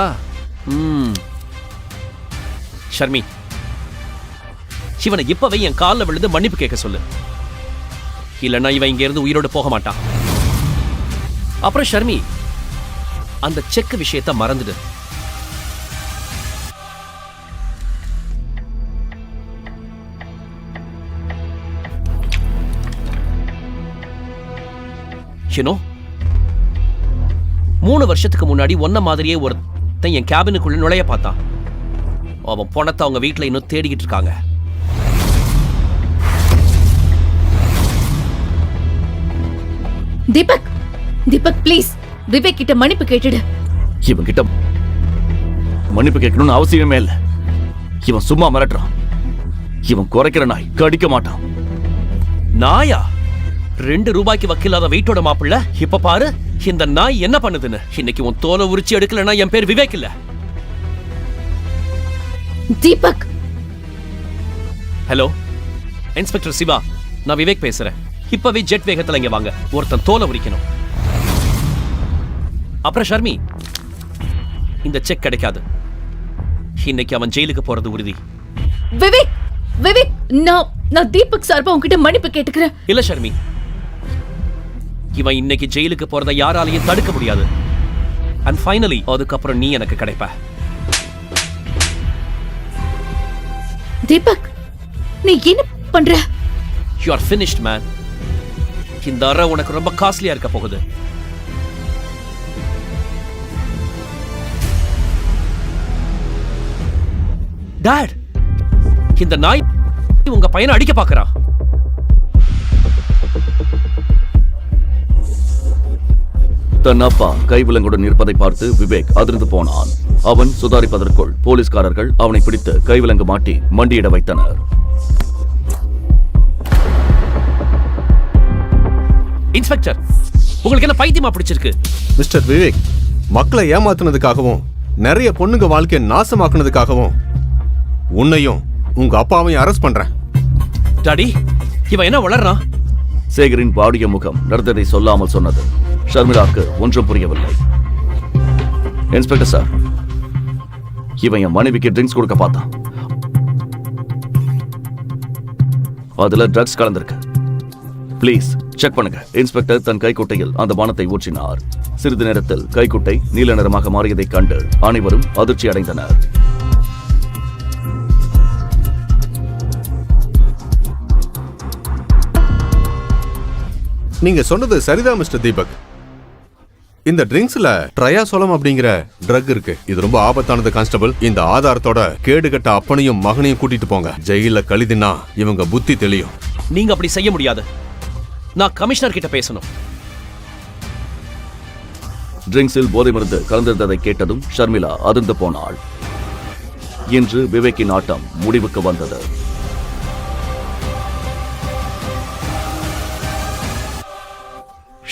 Speaker 3: ஷர்மி, இவனை இப்பவே என் காலில் விழுந்து மன்னிப்பு கேட்க சொல்லு. இல்லைன்னா இவன் இங்க இருந்து உயிரோடு போக மாட்டான். அப்புறம் ஷர்மி, அந்த செக் விஷயத்தை மறந்துடு. யூனோ, 3 வருஷத்துக்கு முன்னாடி ஒன்ன மாதிரியே ஒருத்தன் என் கேபினுக்குள்ள நுழைய பார்த்தான். அவன் பணத்தை அவங்க வீட்டுல இன்னும் தேடிக்கிட்டு இருக்காங்க.
Speaker 1: தீபக், தீபக் ப்ளீஸ் விவேக் கிட்ட மன்னிப்பு கேட்டுடு.
Speaker 2: இவன் கிட்ட மன்னிப்பு கேட்கணும்னு அவசியமே இல்லை. இவன் சும்மா மிரட்டுறான். இவன் குறைக்கிற நாய் கடிக்க மாட்டான்.
Speaker 3: நாயா? 2 ரூபாய்க்கு வக்கில்லாத வீட்டோட மாப்பிள்ள இப்ப பாரு இந்த நாய் என்ன பண்ணுதுன்னு. இன்னைக்கு உன் தோலை உரிச்சு எடுக்கலன்னா என் பேர் விவேக் இல்ல.
Speaker 1: தீபக்.
Speaker 3: ஹலோ இன்ஸ்பெக்டர் சிவா, நான் விவேக் பேசுறேன். இப்பவே ஜெட் வேகத்துல இங்க வாங்க. ஒருத்தன் தோலை உரிக்கணும். அப்புறம் ஷர்மி, இந்த செக் கிடைக்காது. இன்னைக்கு அவன் ஜெயிலுக்கு போறது உறுதி.
Speaker 1: விவேக், விவேக், நான் தீபக் சார்பா உன்கிட்ட மன்னிப்பு கேட்டுக்கிறேன்.
Speaker 3: இல்ல ஷர்மி, இவன் இன்னைக்கு ஜெயிலுக்கு போறதை யாராலையும் தடுக்க முடியாது. அண்ட் ஃபைனலி அதுக்கப்புறம் நீ எனக்கு கிடைப்ப.
Speaker 1: தீபக், நீ என்ன பண்ற?
Speaker 3: You are finished man. இந்த அறை உனக்கு ரொம்ப காஸ்ட்லியா இருக்க போகுது. டாட், இந்த நாய் உங்க பையனை அடிக்க பார்க்கறான்.
Speaker 2: தன் அப்பா கைவிலங்குடன் இருப்பதை பார்த்து விவேக் அதிர்ந்து போனான். அவன் சுதாரிப்பதற்குள் போலீஸ்காரர்கள் அவனை பிடித்து கைவிலங்கு மாட்டி மண்டியிட வைத்தனர்.
Speaker 3: இன்ஸ்பெக்டர், உங்களுக்கு என்ன பைத்தியமா பிடிச்சிருக்கு?
Speaker 5: மிஸ்டர் விவேக், மக்களை ஏமாத்துனதுக்காகவும் நிறைய பொண்ணுங்க வாழ்க்கையை நாசமாக்குனதுக்காகவும் உன்னையும் உங்க அப்பாவையும் அரெஸ்ட் பண்றேன்.
Speaker 3: டாடி, இவன் என்ன வளர்றான்?
Speaker 2: சேகரின் வாடிய முகம் நடந்ததை சொல்லாமல் சொன்னது ஷர்மிளாக்கு ஒன்றும் புரியவில்லை. இன்ஸ்பெக்டர் சார், இவன் என் மனைவிக்கு ட்ரிங்க்ஸ் கொடுக்க பார்த்தான். அதுல ட்ரக்ஸ் கலந்திருக்கு. ப்ளீஸ் செக் பண்ணுங்க. இன்ஸ்பெக்டர் தன் கைக்குட்டையில் அந்த பானத்தை ஊற்றினார். சிறிது நேரத்தில் கைக்குட்டை நீல நிறமாக மாறியதைக் கண்டு அனைவரும் அதிர்ச்சி அடைந்தனர்.
Speaker 5: நீங்க சொன்னது சரிதான் மிஸ்டர் தீபக். இந்த ட்ரிங்க்ஸ்ல ட்ரையாசோலம் அப்படிங்கிற ட்ரக் இருக்கு. இது ரொம்ப ஆபத்தானது கான்ஸ்டபிள். இந்த ஆதாரத்தோட கேடுகட்ட அப்பனையும் மகனையும் கூட்டிட்டு போங்க. ஜெயில கழிதுன்னா இவங்க புத்தி தெளியும்.
Speaker 3: நீங்க அப்படி செய்ய முடியாது. நான் கமிஷனர் கிட்ட பேசணும்.
Speaker 2: ட்ரிங்க்ஸில் போதை மருந்து கலந்திருந்ததை கேட்டதும் ஷர்மிளா அதிர்ந்து போனாள். இன்று விவேக்கின் ஆட்டம் முடிவுக்கு வந்தது.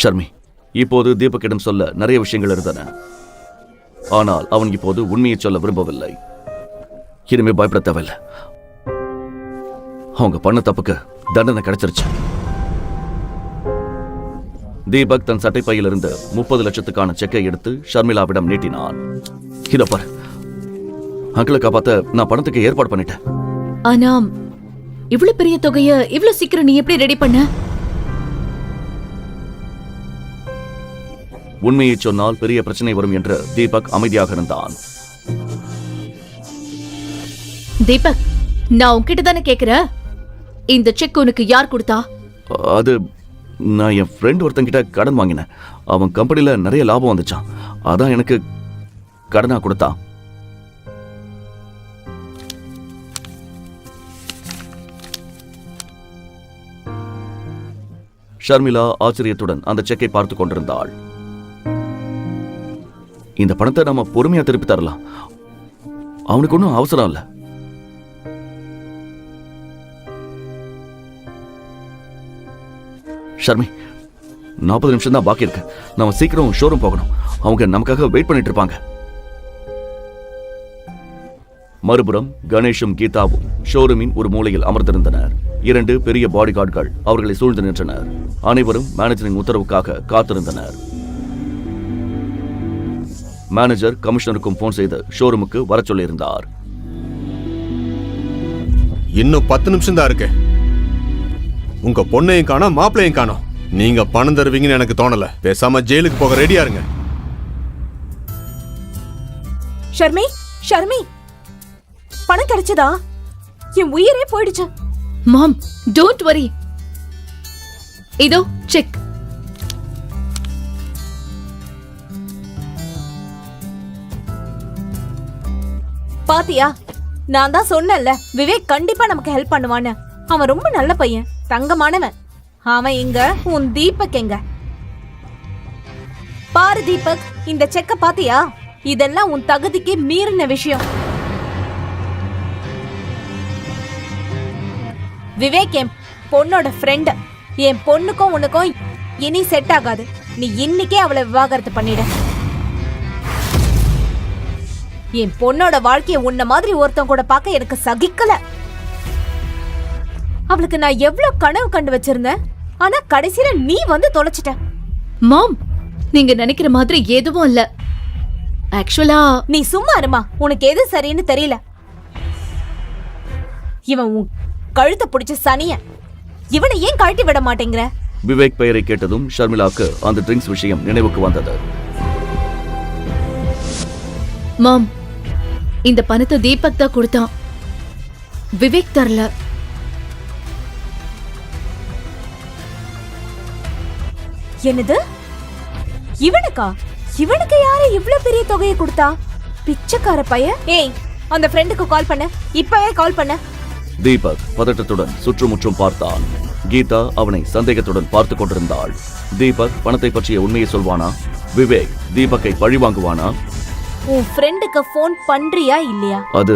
Speaker 2: ஷர்மி, இப்போது தீபக்கிடம் சொல்ல நிறைய விஷயங்கள் இருந்தன. ஆனால் அவன் இப்போது உண்மையை சொல்ல விரும்பவில்லை. இனிமே பயப்பட தேவையில்லை. அவங்க பண்ண தப்புக்கு தண்டனை கிடைச்சிருச்சு. தீபக் தன் சட்டைப்பையிலிருந்து 30 லட்சத்துக்கான செக்கை எடுத்து ஷர்மிளாவிடம் நீட்டினான். இத பாரு, அங்கிளை காப்பாத்த நான் பணத்துக்கு ஏற்பாடு பண்ணிட்டேன்.
Speaker 1: ஆனா இவ்வளவு பெரிய தொகையை இவ்வளவு சீக்கிரம் நீ எப்படி ரெடி பண்ண?
Speaker 2: உண்மையை சொன்னால் பெரிய பிரச்சனை வரும் என்று தீபக் அமைதியாக இருந்தான்.
Speaker 1: தீபக், நான் உன்கிட்ட தானே கேக்குறேன். இந்த செக் உனக்கு யார் கொடுத்தா?
Speaker 2: அது நான் என் ஃப்ரெண்ட் ஒருத்தங்கிட்ட கடன் வாங்கினேன். அவன் கம்பெனில நிறைய லாபம் வந்துச்சான். அதான் எனக்கு கடனா கொடுத்தா ஷர்மிளா ஆச்சரியத்துடன் அந்த செக்கை பார்த்து கொண்டிருந்தாள். இந்த பணத்தை நாம பொறுமையா திருப்பி தரலாம். அவனுக்கு ஒன்றும் அவசரம் இல்ல. ஷர்மி, 40 நிமிஷம் தான் பாக்கி இருக்கு. நாம சீக்கிரம் ஷோரூம் போகணும். அவங்க நமக்காக வெயிட் பண்ணிட்டு இருப்பாங்க. மறுபுறம் கணேஷும் கீதாவும் ஷோரூமின் ஒரு மூலையில் அமர்ந்திருந்தனர். 2 பெரிய பாடி கார்டுகள் அவர்களை சூழ்ந்து நின்றனர். அனைவரும் மேனேஜரின் உத்தரவுக்காக காத்திருந்தனர். மேனேஜர் கமிஷனருக்கும் போன் செய்து ஷோரூமுக்கு வர சொல்லியிருந்தார்.
Speaker 5: இன்னும் 10 நிமிஷம் தான் இருக்கு. உங்க பொண்ணையும் காணோம், மாப்பிள்ளையும் காணோம். நீங்க பணம் தருவீங்கன்னு எனக்கு தோணல. பேசாம ஜெயிலுக்கு போக ரெடியா இருங்க.
Speaker 7: ஷர்மி, ஷர்மி, பணம் கிடைச்சதா? என் உயிரே போயிடுச்சு.
Speaker 1: மாம், டோன்ட் வரி. இதோ செக்.
Speaker 7: பாத்தியா, நான் தான் சொன்னேன்ல, விவேக் கண்டிப்பா நமக்கு ஹெல்ப் பண்ணுவான்னு. அவன் ரொம்ப நல்ல பையன், தங்கமானவன். அவன் எங்க, உன் தீபக் எங்க? பாரு தீபக், இந்த செக்க பாத்தியா? இதெல்லாம் உன் தகுதிக்கு மீறின விஷயம். விவேக் என் பொண்ணோட ஃப்ரெண்ட். என் பொண்ணுக்கும் உனக்கும் இனி செட் ஆகாது. நீ இன்னைக்கே அவளை விவாகரத்து பண்ணிட. என் பொண்ணோட வாழ்க்கைய உன்ன மாதிரி ஒருத்தன் கூட பார்க்க எனக்கு சகிக்கல. அவளுக்கு நான் எவ்வளவு கனவு கண்டு வச்சிருந்தேன். ஆனா கடைசியில நீ வந்து தொலைச்சிட்ட.
Speaker 1: மாம், நீங்க நினைக்கிற மாதிரி எதுவும் இல்ல. ஆக்சுவலா
Speaker 7: நீ சும்மா இருமா, உனக்கு எது சரின்னு தெரியல. இவன் உன் கழுத்தை பிடிச்ச சனிய. இவனை ஏன் கழட்டி விட மாட்டேங்கிற?
Speaker 2: விவேக் பெயரை கேட்டதும் ஷர்மிளாக்கு அந்த ட்ரிங்க்ஸ் விஷயம் நினைவுக்கு வந்தது.
Speaker 1: மாம், இந்த பணத்தை தீபக் தான் கொடுத்தான், விவேக் தரல.
Speaker 7: என்னது? இவனுக்கா? இவனுக்கு யாரு இவ்ளோ பெரிய தொகையை கொடுத்தா? பிச்சைக்கார பையன். ஏய், அந்த ஃப்ரெண்டுக்கு கால் பண்ணு, இப்பவே கால் பண்ணு.
Speaker 2: தீபக் பதட்டத்துடன் சுற்றுமுற்றும் பார்த்தான். கீதா அவனை சந்தேகத்துடன் பார்த்து கொண்டிருந்தாள். தீபக் பணத்தை பற்றிய உண்மையை சொல்வானா? விவேக் தீபக்கை பழிவாங்குவானா?
Speaker 7: உன் ஃப்ரெண்டுக்கு ஃபோன் பண்றியா இல்லையா?
Speaker 2: அது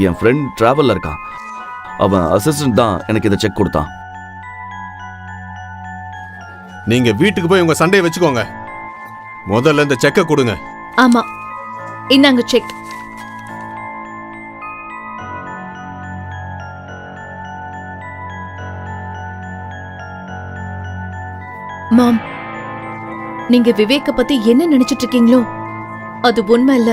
Speaker 2: என் ஃப்ரெண்ட் டிராவல்ல இருக்கான். அவன் அசிஸ்டன்ட் தான் எனக்கு இந்த செக் கொடுத்தான்.
Speaker 5: நீங்க வீட்டுக்கு போய் உங்க சண்டையை வச்சுக்கோங்க. முதல்ல இந்த செக்கை கொடுங்க.
Speaker 1: ஆமா, இந்தாங்க செக். மாம், நீங்க விவேக்க பத்தி என்ன நினைச்சிட்டு இருக்கீங்களோ அது உண்மை இல்ல.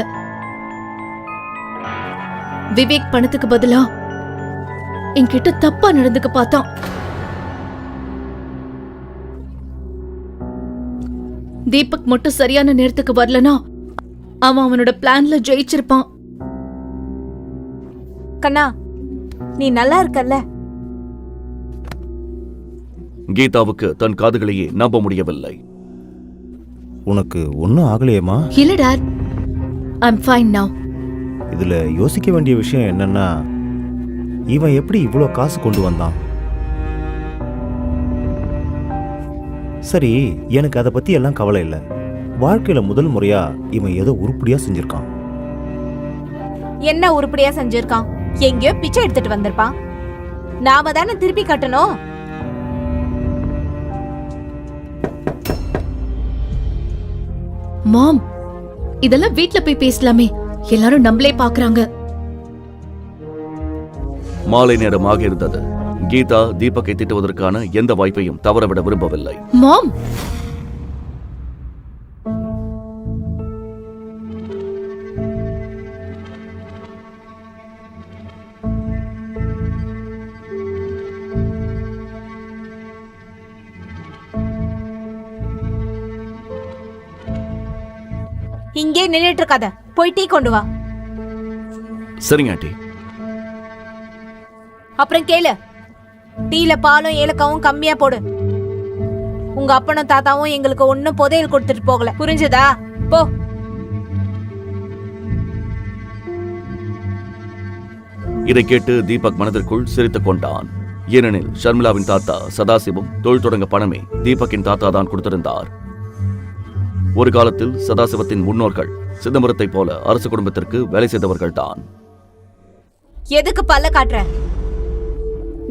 Speaker 1: விவேக் பணத்துக்கு பதிலா என்கிட்ட தப்பா நடந்துக்க பார்த்தான். தீபக் மட்டும் சரியான நேரத்துக்கு வரலனா அவன் அவனோட பிளான்ல ஜெயிச்சிருப்பான்.
Speaker 7: கண்ணா, நீ நல்லா இருக்கல்ல?
Speaker 2: கீதாவுக்கு தன் காதுகளையே நம்ப முடியவில்லை.
Speaker 6: உனக்கு ஒன்றும் ஆகலையேம்மா?
Speaker 1: இல்ல டாட், ஐம் ஃபைன் நவ்.
Speaker 6: இதுல யோசிக்க வேண்டிய விஷயம் என்னன்னா, இவன் எப்படி இவ்வளோ காசு கொண்டு வந்தான்? சரி, எனக்கு அதை பத்தி எல்லாம் கவலை இல்லை. வாழ்க்கையில முதல் முறையா இவன் ஏதோ உருப்படியா செஞ்சிருக்கான்.
Speaker 7: என்ன உருப்படியா செஞ்சிருக்கான்? எங்கேயோ பிச்சை எடுத்துட்டு வந்திருப்பான். நாம தானே திருப்பி கட்டணும்.
Speaker 1: மாம், இதெல்லாம் வீட்ல போய் பேசலாமே, எல்லாரும் நம்மளே பாக்குறாங்க.
Speaker 2: மாலை நேரமாக இருந்தது. கீதா தீபக்கை திட்டுவதற்கான எந்த வாய்ப்பையும் தவறவிட விரும்பவில்லை.
Speaker 1: மாம்,
Speaker 7: இங்கே நின்னுட்டு இருக்காத, போய் டீ கொண்டு வா.
Speaker 2: சரிங்க ஆண்டி.
Speaker 7: அப்புறம் கேளு, டீல பாலும் ஏலக்காவும் கம்மியா போடு. உங்க அப்பனும் தாத்தாவும் எங்களுக்கு ஒன்னும் புதையல் கொடுத்துட்டு போகல, புரிஞ்சதா? போ.
Speaker 2: இதை கேட்டு தீபக் மனதிற்குள் சிரித்துக் கொண்டான். ஏனெனில் ஷர்மிளாவின் தாத்தா சதாசிவம் தொழில் தொடங்க பணமே தீபக்கின் தாத்தா தான் கொடுத்திருந்தார். ஒரு காலத்தில் சதாசிவத்தின் முன்னோர்கள் சிதம்பரத்தை போல அரசு குடும்பத்திற்கு வேலை செய்தவர்கள் தான்.
Speaker 7: எதுக்கு பல்ல காட்டுற?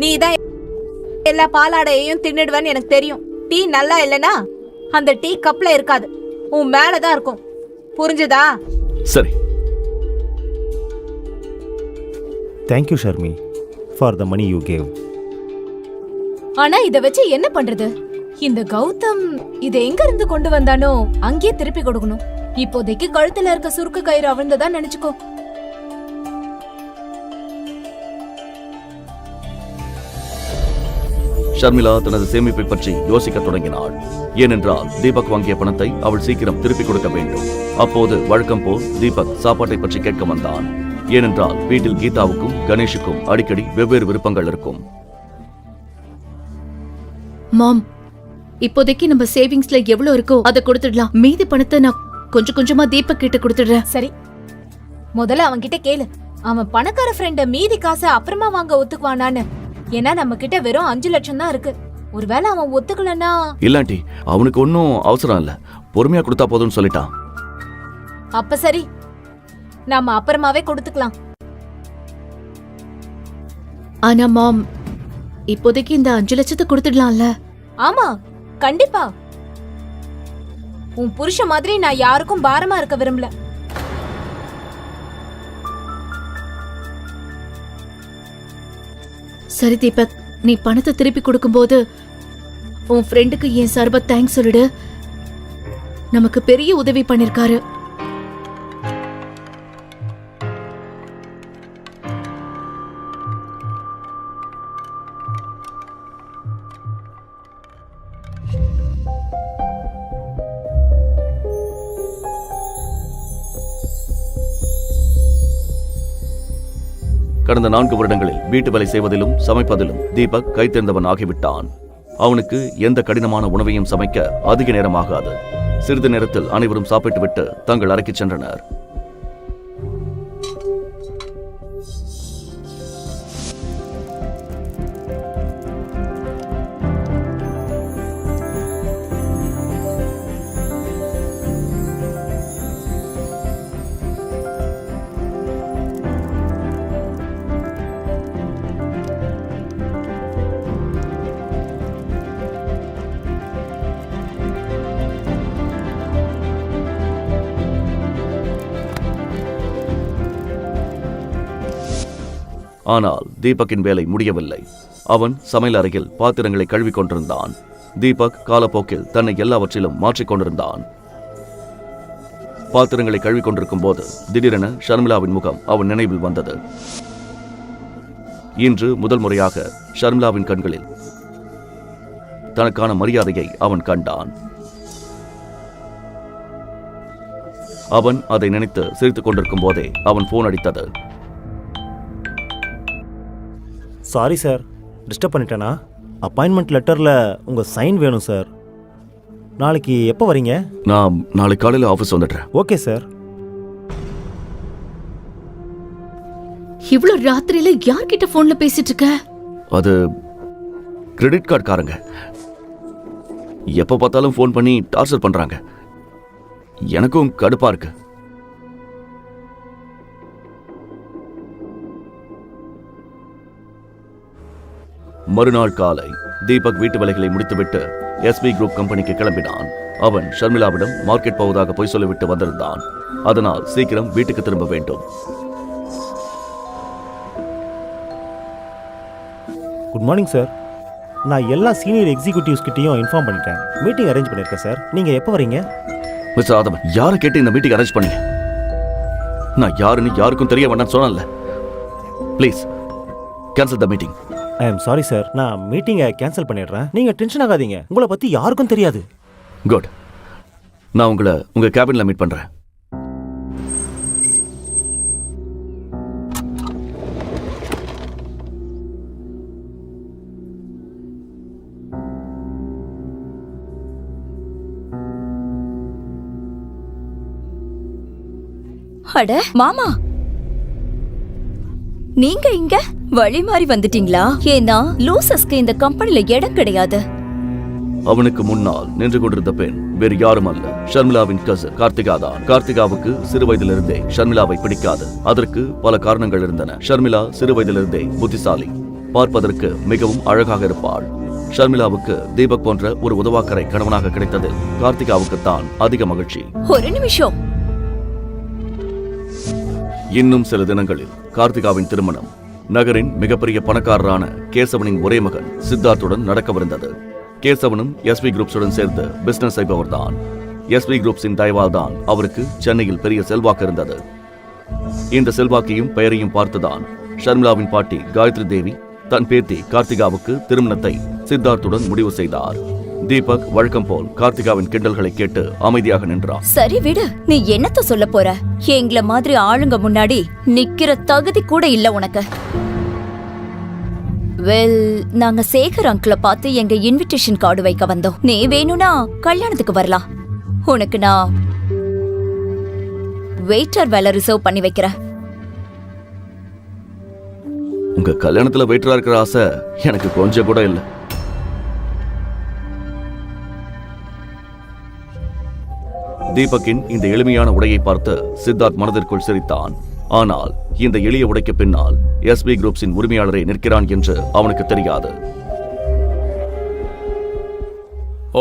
Speaker 7: நீ தான் எல்லா பாலாடையையும் தின்னுடுவேன்னு எனக்கு தெரியும். டீ நல்லா இல்லனா அந்த டீ கப்ல இருக்காது, உன் மேலதான் இருக்கும். புரிஞ்சுதா?
Speaker 2: சரி.
Speaker 6: Thank you Sharmi for the money you gave.
Speaker 7: ஆனா இத வச்சு என்ன பண்றது? இந்த கௌதம் இத எங்க இருந்து கொண்டு வந்தானோ அங்கேயே திருப்பி கொடுக்கணும். இப்போதைக்கு கழுத்துல இருக்க சுருக்கு கயிறு அவிழ்ந்ததா நினைச்சுக்கோ.
Speaker 2: ஷர்மிளா தனது சேமிப்பை பற்றி யோசிக்க தொடங்கினாள். ஏனென்றால் தீபக் வாங்கிய பணத்தை அவள் சீக்கிரம் திருப்பிக் கொடுக்க வேண்டும். அப்போது வழக்கம் போல் தீபக் சாப்பாட்டை பற்றி கேட்க வந்தான். ஏனென்றால் வீட்டில் கீதாவுக்கும் கணேஷுக்கும் அடிக்கடி வெவ்வேறு விருப்பங்கள் இருக்கும்.
Speaker 1: மாம், இப்போதைக்கு நம்ம சேவிங்ஸ்ல எவ்வளவு இருக்கோ அதை கொடுத்துடலாம். மீதி பணத்தை நான் கொஞ்சம் கொஞ்சமா தீபக் கிட்ட கொடுத்துடுறேன்.
Speaker 7: சரி, முதல்ல அவன் கிட்ட கேளு, அவன் பணக்கார ஃப்ரெண்ட மீதி காசை அப்புறமா வாங்க ஒத்துக்குவானான்னு. ஏன்னா நம்ம கிட்ட வெறும் 5 லட்சம் தான் இருக்கு. ஒருவேளை அவன் ஒத்துக்கலன்னா?
Speaker 2: இல்லாண்டி அவனுக்கு ஒன்னும் அவசரம் இல்ல, பொறுமையா கொடுத்தா போதும்னு சொல்லிட்டான்.
Speaker 7: அப்ப சரி, நாம அப்புறமாவே கொடுத்துக்கலாம்.
Speaker 1: ஆனா மாம், இப்போதைக்கு இந்த 5 லட்சத்தை கொடுத்துடலாம்ல?
Speaker 7: ஆமா, கண்டிப்பா. உன் புருஷ மாதிரி நான் யாருக்கும் பாரமா இருக்க விரும்பல.
Speaker 1: சரி தீபக், நீ பணத்தை திருப்பி கொடுக்கும்போது உன் ஃப்ரெண்டுக்கு என் சார்பா தேங்க்ஸ் சொல்லிடு. நமக்கு பெரிய உதவி பண்ணிருக்காரு.
Speaker 2: கடந்த 4 வருடங்களில் வீட்டு வேலை செய்வதிலும் சமைப்பதிலும் தீபக் கைத்தேர்ந்தவன் ஆகிவிட்டான். அவனுக்கு எந்த கடினமான உணவையும் சமைக்க அதிக நேரம் ஆகாது. சிறிது நேரத்தில் அனைவரும் சாப்பிட்டுவிட்டு தங்கள் அறைக்கு சென்றனர். ஆனால் தீபக்கின் வேலை முடியவில்லை. அவன் சமையல் அறையில் பாத்திரங்களை கழுவிக் கொண்டிருந்தான். தீபக் காலப்போக்கில் தன்னை எல்லாவற்றிலும் மாற்றிக்கொண்டிருந்தான். பாத்திரங்களை கழுவிக் கொண்டிருக்கும் போது திடீரென ஷர்மிளாவின் முகம் அவன் நினைவில் வந்தது. இன்று முதல் முறையாக ஷர்மிளாவின் கண்களில் தனக்கான மரியாதையை அவன் கண்டான். அவன் அதை நினைத்து சிரித்துக் கொண்டிருக்கும் போதே அவன் போன் அடித்தது.
Speaker 6: சாரி சார், டிஸ்டர்ப் பண்ணிட்டேனா? அப்பாயின்மெண்ட் லெட்டரில் உங்கள் சைன் வேணும் சார். நாளைக்கு எப்போ வரீங்க?
Speaker 2: நான் நாளை காலையில் ஆஃபீஸ் வந்துடுறேன்.
Speaker 6: Okay sir.
Speaker 1: இவ்வளவு ராத்திரியில யார்கிட்ட போன்ல பேசிட்டு இருக்க?
Speaker 2: அது கிரெடிட் கார்டு காரங்க. எப்போ பார்த்தாலும் ஃபோன் பண்ணி டார்ச்சர் பண்றாங்க. எனக்கும் கடுப்பா இருக்கு. மறுநாள் காலை தீபக் வீட்டு வேலைகளை முடித்துவிட்டு எஸ்பி குரூப் கம்பெனிக்கு கிளம்பினான். அவன் ஷர்மிளாவிடம் மார்க்கெட் போவதாக போய் சொல்லிவிட்டு வந்திருந்தான். அதனால் சீக்கிரம் வீட்டுக்கு திரும்ப வேண்டும்.
Speaker 6: Good morning sir. நான் எல்லா சீனியர் எக்ஸிக்யூட்டிவ்ஸ் கிட்டையும் இன்ஃபார்ம் பண்ணிட்டேன். மீட்டிங் அரேஞ்ச் பண்ணியிருக்கேன் சார். நீங்கள் எப்போ வரீங்க?
Speaker 2: மிஸ்டர் ஆதவன், யாரை கேட்டு இந்த மீட்டிங் அரேஞ்ச் பண்ணீங்க? நான் யாருன்னு யாருக்கும் தெரிய வேண்டாம்னு சொன்னேன்ல. Please cancel the meeting.
Speaker 6: I am sorry sir. நான் மீட்டிங்கை கேன்சல் பண்ணிடுறேன். நீங்கள் டென்ஷன் ஆகாதீங்க. உங்களை பற்றி யாருக்கும் தெரியாது.
Speaker 2: குட். நான் உங்களை உங்க கேபின்ல மீட் பண்றேன்.
Speaker 4: அட மாமா, நீங்க இங்க வழி மாறி வந்துட்டீங்களா? ஏன்னா லூசஸ்க்கு இந்த கம்பெனில இடம் கிடையாது.
Speaker 2: அவனுக்கு முன்னால் நின்று கொண்டிருந்த பெண் வேறு யாரும் அல்ல, ஷர்மிளாவின் கசன் கார்த்திகா தான். கார்த்திகாவுக்கு சிறு வயதிலிருந்தே ஷர்மிளாவை பிடிக்காது. அதற்கு பல காரணங்கள் இருந்தன. ஷர்மிளா சிறு வயதிலிருந்தே புத்திசாலி, பார்ப்பதற்கு மிகவும் அழகாக இருப்பாள். ஷர்மிளாவுக்கு தீபக் போன்ற ஒரு உதவாக்கரை கணவனாக கிடைத்ததில் கார்த்திகாவுக்கு தான் அதிக மகிழ்ச்சி.
Speaker 4: ஒரு நிமிஷம்.
Speaker 2: இன்னும் சில தினங்களில் கார்த்திகாவின் திருமணம் நகரின் மிகப்பெரிய பணக்காரரான கேசவனின் ஒரே மகன் சித்தார்த்துடன் நடக்கவிருந்தது. கேசவனும் எஸ்வி குரூப்ஸுடன் சேர்ந்து பிசினஸ் செய்பவர்தான். எஸ்வி குரூப்ஸின் தயவால் தான் அவருக்கு சென்னையில் பெரிய செல்வாக்கு இருந்தது. இந்த செல்வாக்கையும் பெயரையும் பார்த்துதான் ஷர்மிளாவின் பாட்டி காயத்ரி தேவி தன் பேத்தி கார்த்திகாவுக்கு திருமணத்தை சித்தார்த்துடன் முடிவு செய்தார். தீபக் வழக்கம் போல் கார்த்திகாவின் கிண்டல்களை கேட்டு அமைதியாக நின்றான்.
Speaker 4: சரி விடு, நீ என்னத்த சொல்ல போற? எங்கள மாதிரி ஆளுங்க முன்னாடி நிக்கிற தகுதி கூட இல்ல உனக்கு. வெல், நாங்க சேகர் அங்கிள பார்த்து எங்க இன்விடேஷன் கார்டு வைக்க வந்தோம். நீ வேணும்னா கல்யாணத்துக்கு வரலாம். உனக்கு நான் வெயிட்டர் வேலை ரிசர்வ் பண்ணி வைக்கிறேன்.
Speaker 2: உங்க கல்யாணத்துல வெயிட்டரா இருக்கிற ஆசை எனக்கு கொஞ்சம் கூட இல்ல. தீபக்கின் இந்த எளிமையான உடையை பார்த்து சித்தார்த் மனதிற்குள் சிரித்தான். ஆனால் இந்த எளிய உடைக்கு பின்னால் எஸ்பி குரூப்ஸின் உரிமையாளரை நிற்கிறான் என்று அவனுக்கு தெரியாது.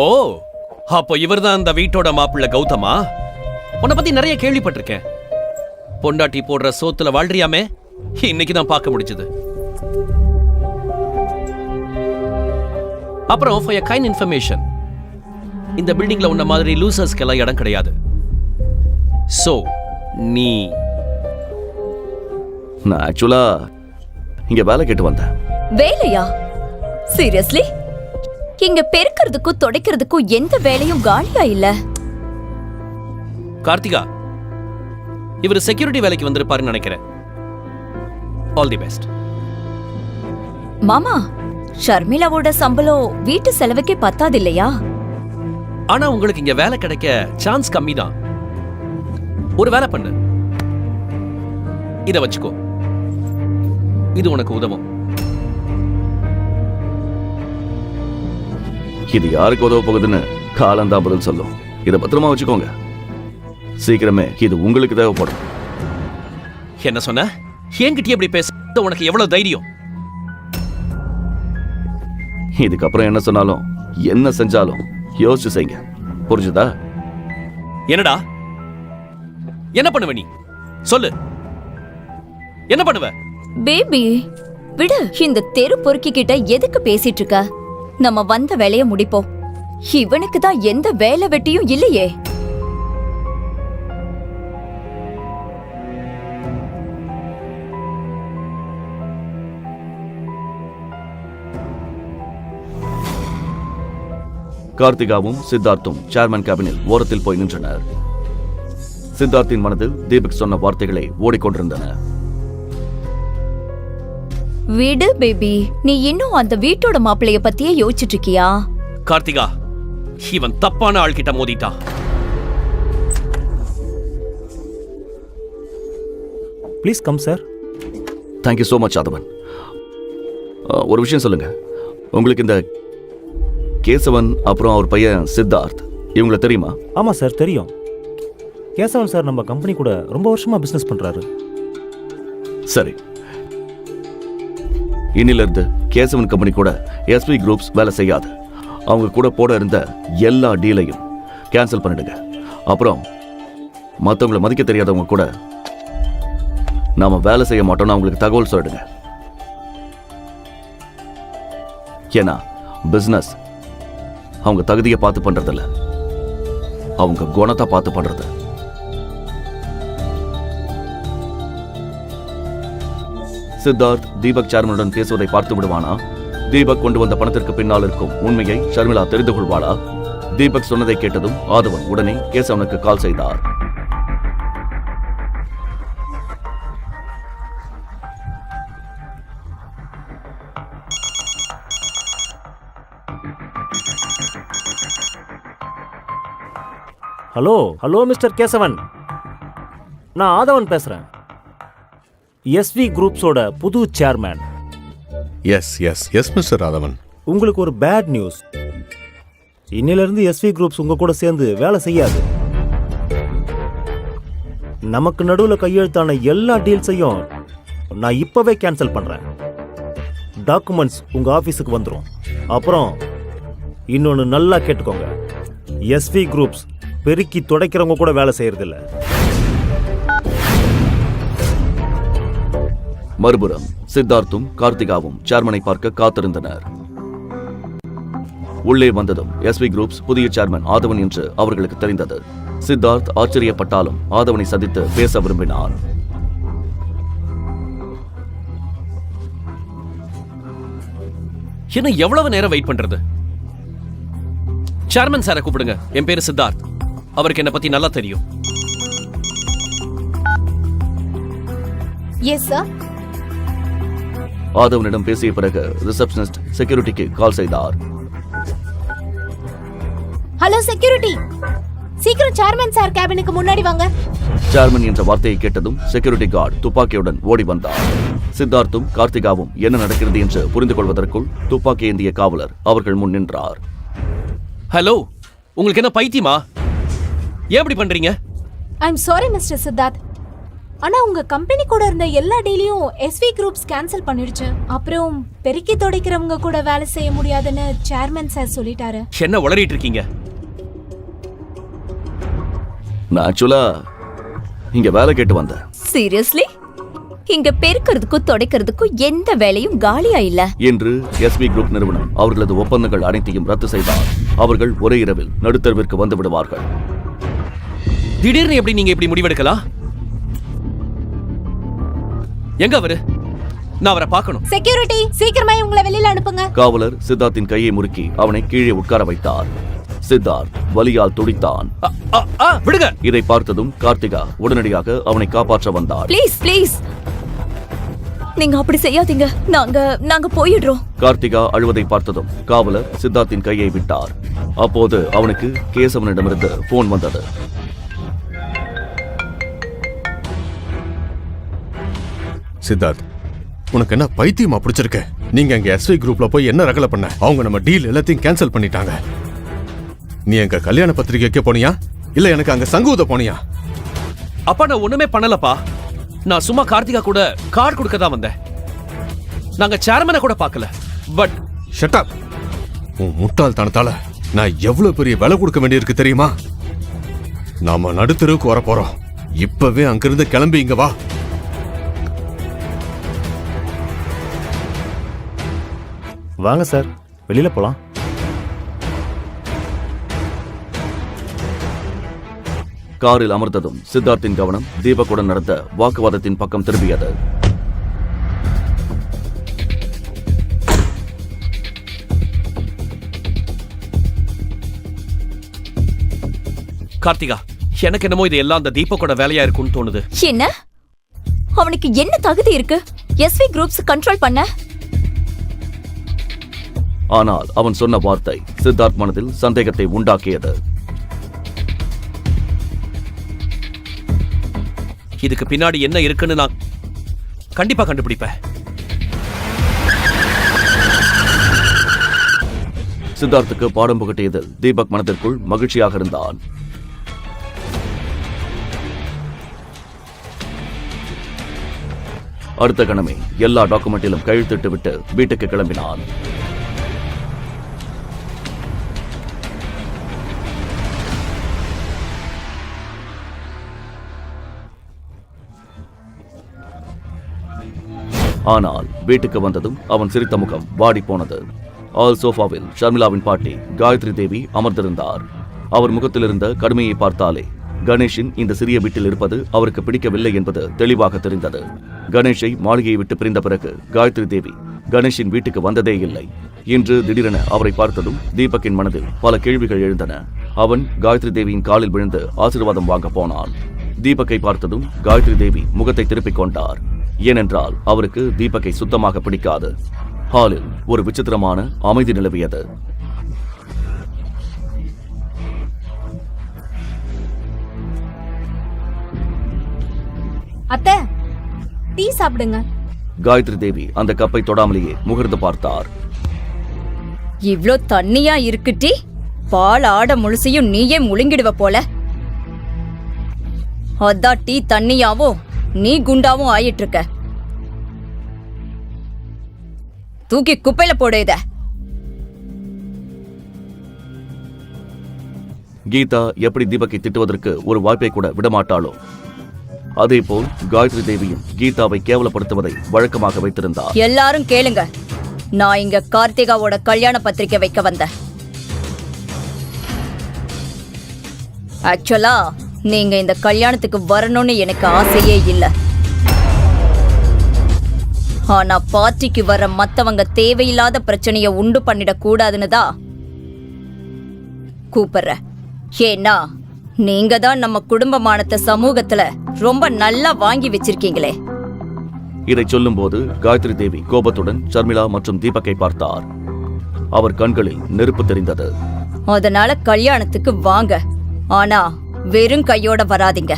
Speaker 3: ஓ, அப்போ இவர்தான் அந்த வீட்டோட மாப்பிள்ளை கௌதமா? உன்னை பத்தி நிறைய கேள்விப்பட்டிருக்கேன். பொண்டாட்டி போடுற சோத்துல வாழ்றியாமே, இன்னைக்கு தான் பார்க்க முடிஞ்சது. அப்புறம் for your kind information, இந்த பில்டிங்ல உன்ன மாதிரி லூசர்ஸ்க்கெல்லாம் இடம் கிடையாது. சோ நீ
Speaker 2: நான் ஆக்சுவலா இங்க வேலை கேட்டு வந்தேன்.
Speaker 4: வேலையா? சீரியஸ்லி? இங்க பெருக்கிறதுக்கும் துடைக்கிறதுக்கும் எந்த வேலையும் காலியா இல்ல.
Speaker 3: கார்த்திகா, இவர் செக்யூரிட்டி வேலைக்கு வந்திருப்பாருன்னு நினைக்கிறேன். All the best.
Speaker 4: மாமா, ஷர்மிளாவோட சம்பளம் வீட்டு செலவுக்கே பத்தாது இல்லையா?
Speaker 3: ஆனா உங்களுக்கு இங்க வேலை கிடைக்க சான்ஸ் கம்மி தான். ஒரு வேலை பண்ணு, இத வச்சுக்கோ, இது உனக்கு உதவும்.
Speaker 2: இது யாருக்கு உதவ போகுதுன்னு காலந்தான் பதில் சொல்லும். இதை பத்திரமா வச்சுக்கோங்க. சீக்கிரமே இது உங்களுக்கு தேவைப்படும்.
Speaker 3: என்ன சொன்ன? என்கிட்ட எப்படி பேச உனக்கு எவ்வளவு தைரியம்?
Speaker 2: இதுக்கப்புறம் என்ன சொன்னாலும் என்ன செஞ்சாலும் யோசிச்சு செய்யுங்க. புரிஞ்சுதா?
Speaker 3: என்னடா என்ன பண்ணுவ நீ? சொல்லு, என்ன பண்ணுவ?
Speaker 4: பேபி விடு. இந்த தெரு பொறுக்கி கிட்ட எதுக்கு பேசிட்டு இருக்க? நம்ம வந்த வேலைய முடிப்போம். இவனுக்கு தான் எந்த வேலை வெட்டியும் இல்லையே.
Speaker 2: கார்த்திகாவும் சித்தார்த்தும் சேர்மன் கேபினில் ஓரத்தில் போய் நின்றனர். சித்தார்த்தின் மனதில் தீபக் சொன்ன வார்த்தைகளை ஓடிக்கொண்டிருந்தன.
Speaker 4: விடு பேபி, நீ இன்னும் அந்த வீட்டோட மாப்பிளைய பத்தியே யோசிச்சுட்டு இருக்கியா?
Speaker 3: கார்த்திகா, இவன் தப்பான ஆள்கிட்ட மோதிட்டான்.
Speaker 6: Please come sir.
Speaker 2: Thank you so much Aadhavan. ஒரு விஷயம் சொல்லுங்க, உங்களுக்கு இந்த கேசவன் அப்புறம் அவர் பையன் சித்தார்த் இவங்கள தெரியுமா?
Speaker 6: ஆமாம் சார், தெரியும். கேசவன் சார் நம்ம கம்பெனி கூட ரொம்ப வருஷமா பிஸ்னஸ் பண்ணுறாரு.
Speaker 2: சரி, இன்னிலிருந்து கேசவன் கம்பெனி கூட எஸ்பி குரூப்ஸ் வேலை செய்யாது. அவங்க கூட போட இருந்த எல்லா டீலையும் கேன்சல் பண்ணிடுங்க. அப்புறம் மற்றவங்களை மதிக்க தெரியாதவங்க கூட நாம வேலை செய்ய மாட்டோம்னு அவங்களுக்கு தகவல் சொல்லிடுங்க. ஏன்னா பிசினஸ் அவங்க தகுதியை பார்த்து பண்றதில்ல, அவங்க குணத்தை பார்த்து பண்றது. சித்தார்த் தீபக் சேர்மனுடன் பேசுவதை பார்த்து விடுவானா? தீபக் கொண்டு வந்த பணத்திற்கு பின்னால் இருக்கும் உண்மையை ஷர்மிளா தெரிந்து கொள்வாளா? தீபக் சொன்னதை கேட்டதும் ஆதவன் உடனே கேசவனுக்கு கால் செய்தார்.
Speaker 6: ஹலோ ஹலோ மிஸ்டர் கேசவன், நான் ஆதவன் பேசுகிறேன். எஸ்வி குரூப்ஸோட புது chairman.
Speaker 5: Yes yes yes mister Radhavan.
Speaker 6: உங்களுக்கு ஒரு பேட் நியூஸ். இன்னிலிருந்து எஸ்வி குரூப்ஸ் உங்க கூட சேர்ந்து வேலை செய்யாது. நமக்கு நடுவில் கையெழுத்தான எல்லா டீல்ஸையும் நான் இப்பவே கேன்சல் பண்றேன். டாக்குமெண்ட்ஸ் உங்க ஆபீஸுக்கு வந்துடும். அப்புறம் இன்னொன்னு நல்லா கேட்டுக்கோங்க, எஸ்வி குரூப்ஸ் பெருக்கி துடைக்கிறவங்க கூட வேலை செய்யறதில்ல.
Speaker 2: மறுபுறம் சித்தார்த்தும் கார்த்திகாவும் சேர்மனை பார்க்க காத்திருந்தனர். உள்ளே வந்ததும் எஸ்வி குரூப்ஸ் புதிய சேர்மன் ஆதவன் என்று அவர்களுக்கு தெரிந்தது. சித்தார்த் ஆச்சரியப்பட்டாலும் ஆதவனை சந்தித்து பேச விரும்பினார்.
Speaker 3: என்ன எவ்வளவு நேரம் வெயிட் பண்றது? சேர்மன் சாரை கூப்பிடுங்க. என் பேரு சித்தார்த். அவருக்கு என்ன பத்தி நல்லா தெரியும்.
Speaker 7: Yes sir.
Speaker 2: ஆதவனிடம் பேசிய பிறகு ரிசப்ஷனிஸ்ட் செக்யூரிட்டிக்கு கால் செய்தார்.
Speaker 7: ஹலோ செக்யூரிட்டி, சீக்கிரம் சேர்மன் சார் கேபினுக்கு முன்னாடி வாங்க.
Speaker 2: சேர்மன் என்ற வார்த்தையை கேட்டதும் செக்யூரிட்டி கார்டு துப்பாக்கியுடன் ஓடி வந்தார். சித்தார்த்தும் கார்த்திகாவும் என்ன நடக்கிறது என்று புரிந்து கொள்வதற்குள் துப்பாக்கி ஏந்திய காவலர் அவர்கள் முன் நின்றார்.
Speaker 3: ஹலோ, உங்களுக்கு என்ன பைத்தியமா? ஏன் இப்படி பண்றீங்க?
Speaker 7: I am sorry mister Siddharth. ஆனா உங்க கம்பெனி கூட இருந்த எல்லா டீலையும் எஸ்வி குரூப்ஸ் கேன்சல் பண்ணிடுச்சு. அப்புறம் பெருக்கி துடைக்கிறவங்க கூட வேலை செய்ய முடியாதுன்னு சேர்மன் சார் சொல்லிட்டாரு.
Speaker 3: என்ன உளறிட்டு இருக்கீங்க?
Speaker 2: நான் ஆக்சுவலா இங்க வேலை கேட்டு வந்தேன்.
Speaker 4: சீரியஸ்லி? இங்க பெருக்கிறதுக்கும் துடைக்கிறதுக்கும் எந்த வேலையும் காலியா இல்ல
Speaker 2: என்று எஸ்வி குரூப் நிறுவனம் அவர்களது ஒப்பந்தங்கள் அனைத்தையும் ரத்து செய்தார். அவர்கள் ஒரே இரவில் நடுத்தருவிற்கு வந்து விடுவார்கள்.
Speaker 3: திடீர்னு எப்படி நீங்க இப்படி முடிவெடுக்கலாம்? எங்க அவரு? நான் அவரை பார்க்கணும்.
Speaker 7: செக்யூரிட்டி, சீக்கிரமா உங்களை வெளியில அனுப்புங்க.
Speaker 2: காவலர் சித்தார்த்தின் கையை முறுக்கி அவனை கீழே உட்கார வைத்தார். சித்தார்த் வலியால் துடித்தான்.
Speaker 3: விடுங்க.
Speaker 2: இதை பார்த்ததும் கார்த்திகா உடனடியாக அவனை காப்பாற்ற வந்தார்.
Speaker 4: ப்ளீஸ் ப்ளீஸ், நீங்க அப்படி செய்யாதீங்க. நாங்க போயிடுறோம்.
Speaker 2: கார்த்திகா அழுவதை பார்த்ததும் காவலர் சித்தார்த்தின் கையை விட்டார். அப்போது அவனுக்கு கேசவனிடமிருந்து போன் வந்தது.
Speaker 5: சித்தார்த், உனக்கு என்ன பைத்தியமா பிடிச்சிருக்க? நீங்க எங்க எஸ்வி குரூப்ல போய் என்ன ரகலை பண்ண? அவங்க நம்ம டீல் எல்லாத்தையும் கேன்சல் பண்ணிட்டாங்க. நீ எங்க கல்யாண பத்திரிகை வைக்க போனியா இல்ல எனக்கு அங்க சங்கூத போனியா?
Speaker 3: அப்பா நான் ஒண்ணுமே பண்ணலப்பா. நான் சும்மா கார்த்திகா கூட கார்டு கொடுக்க தான் வந்தேன். நாங்க சேர்மனை கூட பார்க்கல. But
Speaker 5: shut up. உன் முட்டாள்தனத்தால நான் எவ்வளவு பெரிய விலை கொடுக்க வேண்டியிருக்கு தெரியுமா? நாம நடுத்தருவுக்கு வர போறோம். இப்பவே அங்கிருந்து கிளம்பி இங்க வா.
Speaker 6: வாங்க சார், வெளியில போலாம்.
Speaker 2: காரில் அமர்ந்ததும் சித்தார்த்தின் கவனம் தீபக்குடன் நடந்த வாக்குவாதத்தின் பக்கம் திரும்பியது.
Speaker 3: கார்த்திகா, எனக்கு என்னமோ இது எல்லாம் அந்த தீபக்கோட வேலையா இருக்கும்னு தோணுது.
Speaker 4: என்ன? அவனுக்கு என்ன தகுதி இருக்கு எஸ்வி குரூப்ஸ் கண்ட்ரோல் பண்ண?
Speaker 2: ஆனால் அவன் சொன்ன வார்த்தை சித்தார்த் மனதில் சந்தேகத்தை உண்டாக்கியது.
Speaker 3: இதுக்கு பின்னாடி என்ன இருக்குன்னு நான் கண்டிப்பா கண்டுபிடிப்பேன்.
Speaker 2: சித்தார்த்துக்கு பாடம் புகட்டியதில் தீபக் மனதிற்குள் மகிழ்ச்சியாக இருந்தான். அடுத்த கணமே எல்லா டாக்குமெண்டிலும் கையெழுத்திட்டு விட்டு வீட்டுக்கு கிளம்பினான். ஆனால் வீட்டுக்கு வந்ததும் அவன் சிரித்த முகம் வாடி போனது. ஆல் சோஃபாவில் ஷர்மிளாவின் பாட்டி காயத்ரி தேவி அமர்ந்திருந்தார். அவர் முகத்தில் இருந்த கடுமையை பார்த்தாலே கணேஷின் இந்த சிறிய வீட்டில் இருப்பது அவருக்கு பிடிக்கவில்லை என்பது தெளிவாக தெரிந்தது. கணேஷை மாளிகையை விட்டு பிரிந்த பிறகு காயத்ரி தேவி கணேஷின் வீட்டுக்கு வந்ததே இல்லை. இன்று திடீரென அவரை பார்த்ததும் தீபக்கின் மனதில் பல கேள்விகள் எழுந்தன. அவன் காயத்ரி தேவியின் காலில் விழுந்து ஆசீர்வாதம் வாங்க போனான். தீபக்கை பார்த்ததும் காயத்ரி தேவி முகத்தை திருப்பிக் கொண்டார். ஏனென்றால் அவருக்கு தீபக்கை சுத்தமாக பிடிக்காது. ஹாலில் ஒரு விசித்திரமான அமைதி நிலவியது.
Speaker 7: அத்தை, டீ சாப்பிடுங்க.
Speaker 2: காயத்ரி தேவி அந்த கப்பை தொடாமலேயே முகர்ந்து பார்த்தார்.
Speaker 4: இவ்ளோ தண்ணியா இருக்கு டீ? பால் ஆட முழுசையும் நீயே முழுங்கிடுவ போல. அதான் டீ தண்ணியாவும் நீ குண்டாவும் ஆயிட்டு இருக்க. தூக்கி குப்பையில போடு இத.
Speaker 2: கீதா எப்படி தீபக்கை திட்டுவதற்கு ஒரு வாய்ப்பை கூட விடமாட்டாளோ அதேபோல் காயத்ரி தேவியும் கீதாவை கேவலப்படுத்துவதை வழக்கமாக வைத்திருந்தார்.
Speaker 4: எல்லாரும் கேளுங்க, நான் இங்க கார்த்திகாவோட கல்யாண பத்திரிக்கை வைக்க வந்தேன். ஆக்சுவலா நீங்க இந்த கல்யாணத்துக்கு வரணும்னு எனக்கு ஆசையே இல்ல. ஆனா பார்ட்டிக்கு வர மத்தவங்க தேவையில்லாத பிரச்சனைய உண்டு பண்ணிடக் கூடாதுன்னு தான் கூப்பிடுறேன். ஏன்னா நீங்க தான் நம்ம குடும்பமானத்தை சமூகத்துல ரொம்ப நல்லா வாங்கி வச்சிருக்கீங்களே.
Speaker 2: இதை சொல்லும்போது காயத்ரி தேவி கோபத்துடன் ஷர்மிளா மற்றும் தீபக்கை பார்த்தார். அவர் கண்களில் நெருப்பு தெரிந்தது.
Speaker 4: அதனால கல்யாணத்துக்கு வாங்க, ஆனா வெறும் கையோட வராதீங்க.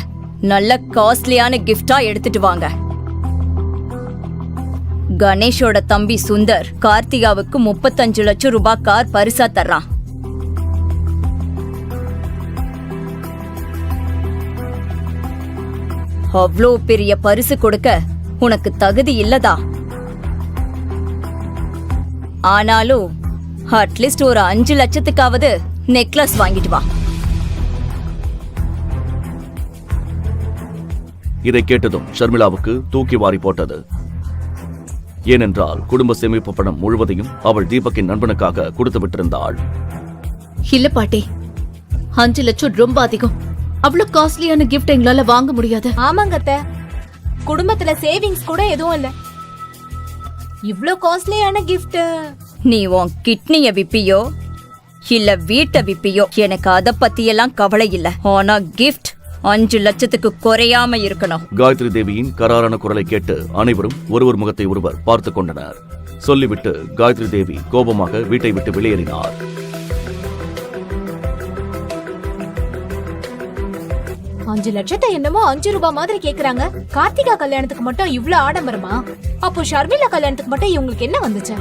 Speaker 4: நல்ல காஸ்ட்லியான கிஃப்டா எடுத்துட்டு வாங்க. கணேஷோட தம்பி சுந்தர் கார்த்திகாவுக்கு 35 லட்சம் ரூபாய் கார் பரிசா தர்றான். அவ்வளோ பெரிய பரிசு கொடுக்க உனக்கு தகுதி இல்லதா? ஆனாலும் அட்லீஸ்ட் ஒரு 5 லட்சத்துக்காவது நெக்லஸ் வாங்கிட்டு வா.
Speaker 2: இதை கேட்டதும் ஷர்மிளாவுக்கு தூக்கி வாரி போட்டது. ஏனென்றால் குடும்ப சேமிப்பு பணம் முழுவதையும் அவள் தீபக்கின் நண்பனுக்காக கொடுத்து விட்டிருந்தாள்.
Speaker 1: இல்ல பாட்டி, 5 லட்சம் ரொம்ப அதிகம். அவ்வளவு காஸ்ட்லியான கிஃப்ட் எங்களால வாங்க முடியாது.
Speaker 7: ஆமாங்க அத்தை, குடும்பத்துல சேவிங்ஸ் கூட எதுவும் இல்ல. இவ்ளோ காஸ்ட்லியான கிஃப்ட்.
Speaker 4: நீ உன் கிட்னிய விப்பியோ இல்ல வீட்டை விப்பியோ, எனக்கு அத பத்தியெல்லாம் கவலை இல்ல. ஆனா கிஃப்ட் 5 லட்சத்துக்கு குறையாம இருக்கணும்.
Speaker 2: காயத்ரி தேவியின் கராரான குரலை கேட்டு அனைவரும் ஒருவர் முகத்தை ஒருவர் பார்த்து கொண்டனர். சொல்லிவிட்டு காயத்ரி தேவி கோபமாக வீட்டை விட்டு வெளியேறினார்.
Speaker 7: அஞ்சு லட்சத்தை என்னமோ 5 ரூபாய் மாதிரி கேக்குறாங்க. கார்த்திகா கல்யாணத்துக்கு மட்டும் இவ்ளோ ஆடம்பரமா? அப்போ ஷர்மிளா கல்யாணத்துக்கு மட்டும் இவங்களுக்கு என்ன வந்துச்சு?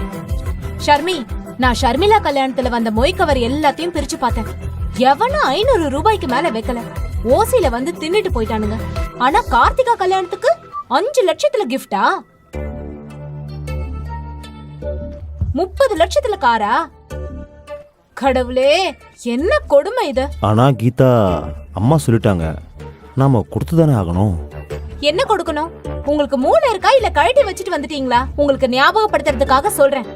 Speaker 7: ஷர்மி, நான் ஷர்மிளா கல்யாணத்துல வந்த மொய் கவர் எல்லாத்தையும் பிரிச்சு பார்த்தேன். எவனும் 500 ரூபாய்க்கு மேல வைக்கல. ஓசில வந்து தின்னுட்டு போயிட்டானுங்க. ஆனா கார்த்திகா கல்யாணத்துக்கு 5 லட்சத்துல கிஃப்டா? 30 லட்சத்துல காரா? கடவுளே, என்ன கொடுமை இது!
Speaker 6: ஆனா கீதா அம்மா சொல்லிட்டாங்க, நாம கொடுத்துதானே ஆகணும்.
Speaker 7: என்ன கொடுக்கணும்? உங்களுக்கு மூளை இருக்கா இல்ல கழட்டி வச்சுட்டு வந்துட்டீங்களா? உங்களுக்கு ஞாபகப்படுத்துறதுக்காக சொல்றேன்.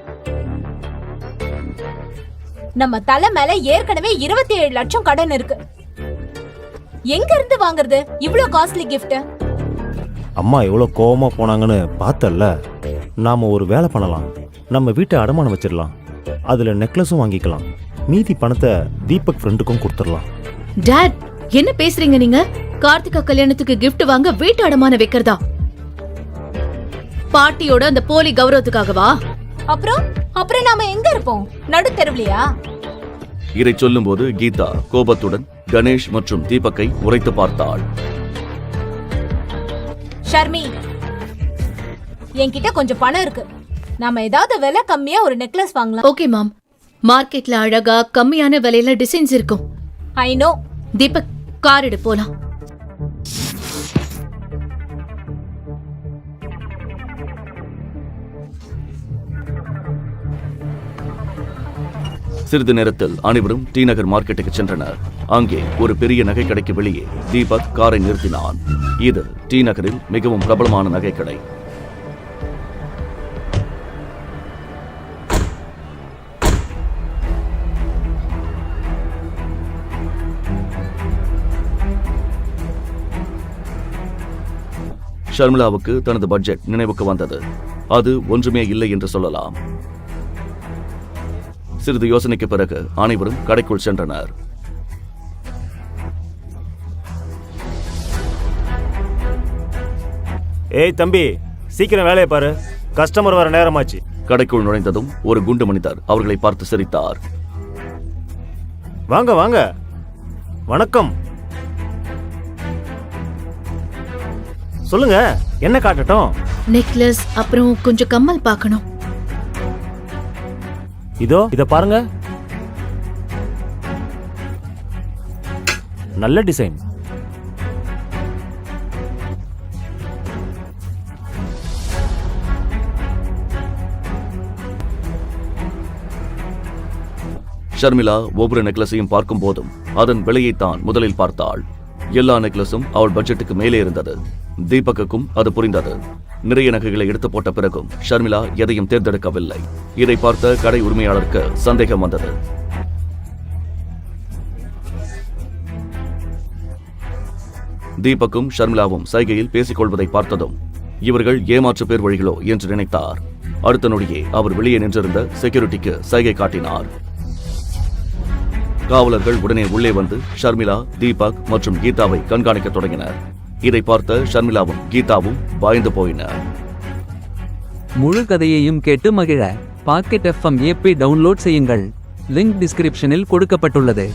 Speaker 7: நம்ம தலை மேல ஏற்கனவே 27 லட்சம் கடன் இருக்கு. எங்க இருந்து வாங்குறது இவ்ளோ காஸ்ட்லி கிஃப்ட்?
Speaker 6: அம்மா எவ்வளோ கோவமா போனாங்கன்னு பார்த்தல்ல. நாம ஒரு வேலை பண்ணலாம். நம்ம வீட்டை அடமானம் வச்சிடலாம். அதுல நெக்லஸும் வாங்கிக்கலாம். மீதி பணத்தை தீபக் ஃப்ரெண்டுக்கும் கொடுத்துடலாம்.
Speaker 1: டாட், என்ன பேசுறீங்க நீங்க? கார்த்திகா கல்யாணத்துக்கு gift வாங்க வீட்டு அடமான வைக்கிறதா? பாட்டியோட அந்த போலி கௌரவத்துக்காகவா?
Speaker 7: அப்புறம் நாம எங்க இருப்போம்? நடு தெருவுலையா?
Speaker 2: இதை சொல்லும்போது கீதா கோபத்துடன் கணேஷ் மற்றும் தீபக்கை உரைத்து பார்த்தாள்.
Speaker 7: ஷர்மி, என்கிட்ட கொஞ்சம் பணம் இருக்கு. நாம ஏதாவது விலை கம்மியா ஒரு நெக்லஸ் வாங்கலாம்.
Speaker 1: ஓகே மாம், மார்க்கெட்ல அழகா கம்மியான விலையில டிசைன்ஸ் இருக்கும்.
Speaker 7: I know.
Speaker 1: தீபக், கார் எடு போலாம்.
Speaker 2: சிறிது நேரத்தில் அனைவரும் டி நகர் மார்க்கெட்டுக்கு சென்றனர். அங்கே ஒரு பெரிய நகை கடைக்கு வெளியே தீபக் காரை நிறுத்தினான். இது டி நகரில் மிகவும் பிரபலமான நகைக்கடை. ஷர்மிளாவுக்கு தனது பட்ஜெட் நினைவுக்கு வந்தது. அது ஒன்றுமே இல்லை என்று சொல்லலாம். சிறிது யோசனைக்கு பிறகு அனைவரும் கடைக்குள் சென்றனர்.
Speaker 6: ஏய் தம்பி, சீக்கிரம் வேலையை பாரு, கஸ்டமர் வர நேரமாச்சு.
Speaker 2: கடைக்குள் நுழைந்ததும் ஒரு குண்டு மனிதர் அவர்களை பார்த்து சிரித்தார்.
Speaker 6: வாங்க வாங்க, வணக்கம். சொல்லுங்க, என்ன காட்டட்டும்?
Speaker 1: நெக்லஸ் அப்புறம் கொஞ்சம் கம்மல் பார்க்கணும்.
Speaker 6: இதோ இத பாருங்க, நல்ல டிசைன்.
Speaker 2: ஷர்மிளா ஒவ்வொரு நெக்லஸையும் பார்க்கும் போதும் அதன் விலையைத்தான் முதலில் பார்த்தாள். எல்லா நெக்லஸும் அவள் பட்ஜெட்டுக்கு மேலே இருந்தது. தீபக்குக்கும் அது புரிந்தது. நிறைய நகைகளை எடுத்து போட்ட பிறகும் ஷர்மிளா எதையும் தேர்ந்தெடுக்கவில்லை. இதை பார்த்த கடை உரிமையாளருக்கு சந்தேகம் வந்தது. தீபக்கும் ஷர்மிளாவும் சைகையில் பேசிக் கொள்வதை பார்த்ததும் இவர்கள் ஏமாற்று பேர் வழிகளோ என்று நினைத்தார். அடுத்த நொடியே அவர் வெளியே நின்றிருந்த செக்யூரிட்டிக்கு சைகை காட்டினார். காவலர்கள் உடனே உள்ளே வந்து ஷர்மிளா, தீபக் மற்றும் கீதாவை கண்காணிக்க தொடங்கினர். இதை பார்த்த ஷர்மிளாவும் கீதாவும் பயந்து போயினர்.
Speaker 8: முழு கதையையும் கேட்டு மகிழ பாக்கெட் FM ஆப்பை டவுன்லோட் செய்யுங்கள். லிங்க் டிஸ்கிரிப்ஷனில் கொடுக்கப்பட்டுள்ளது.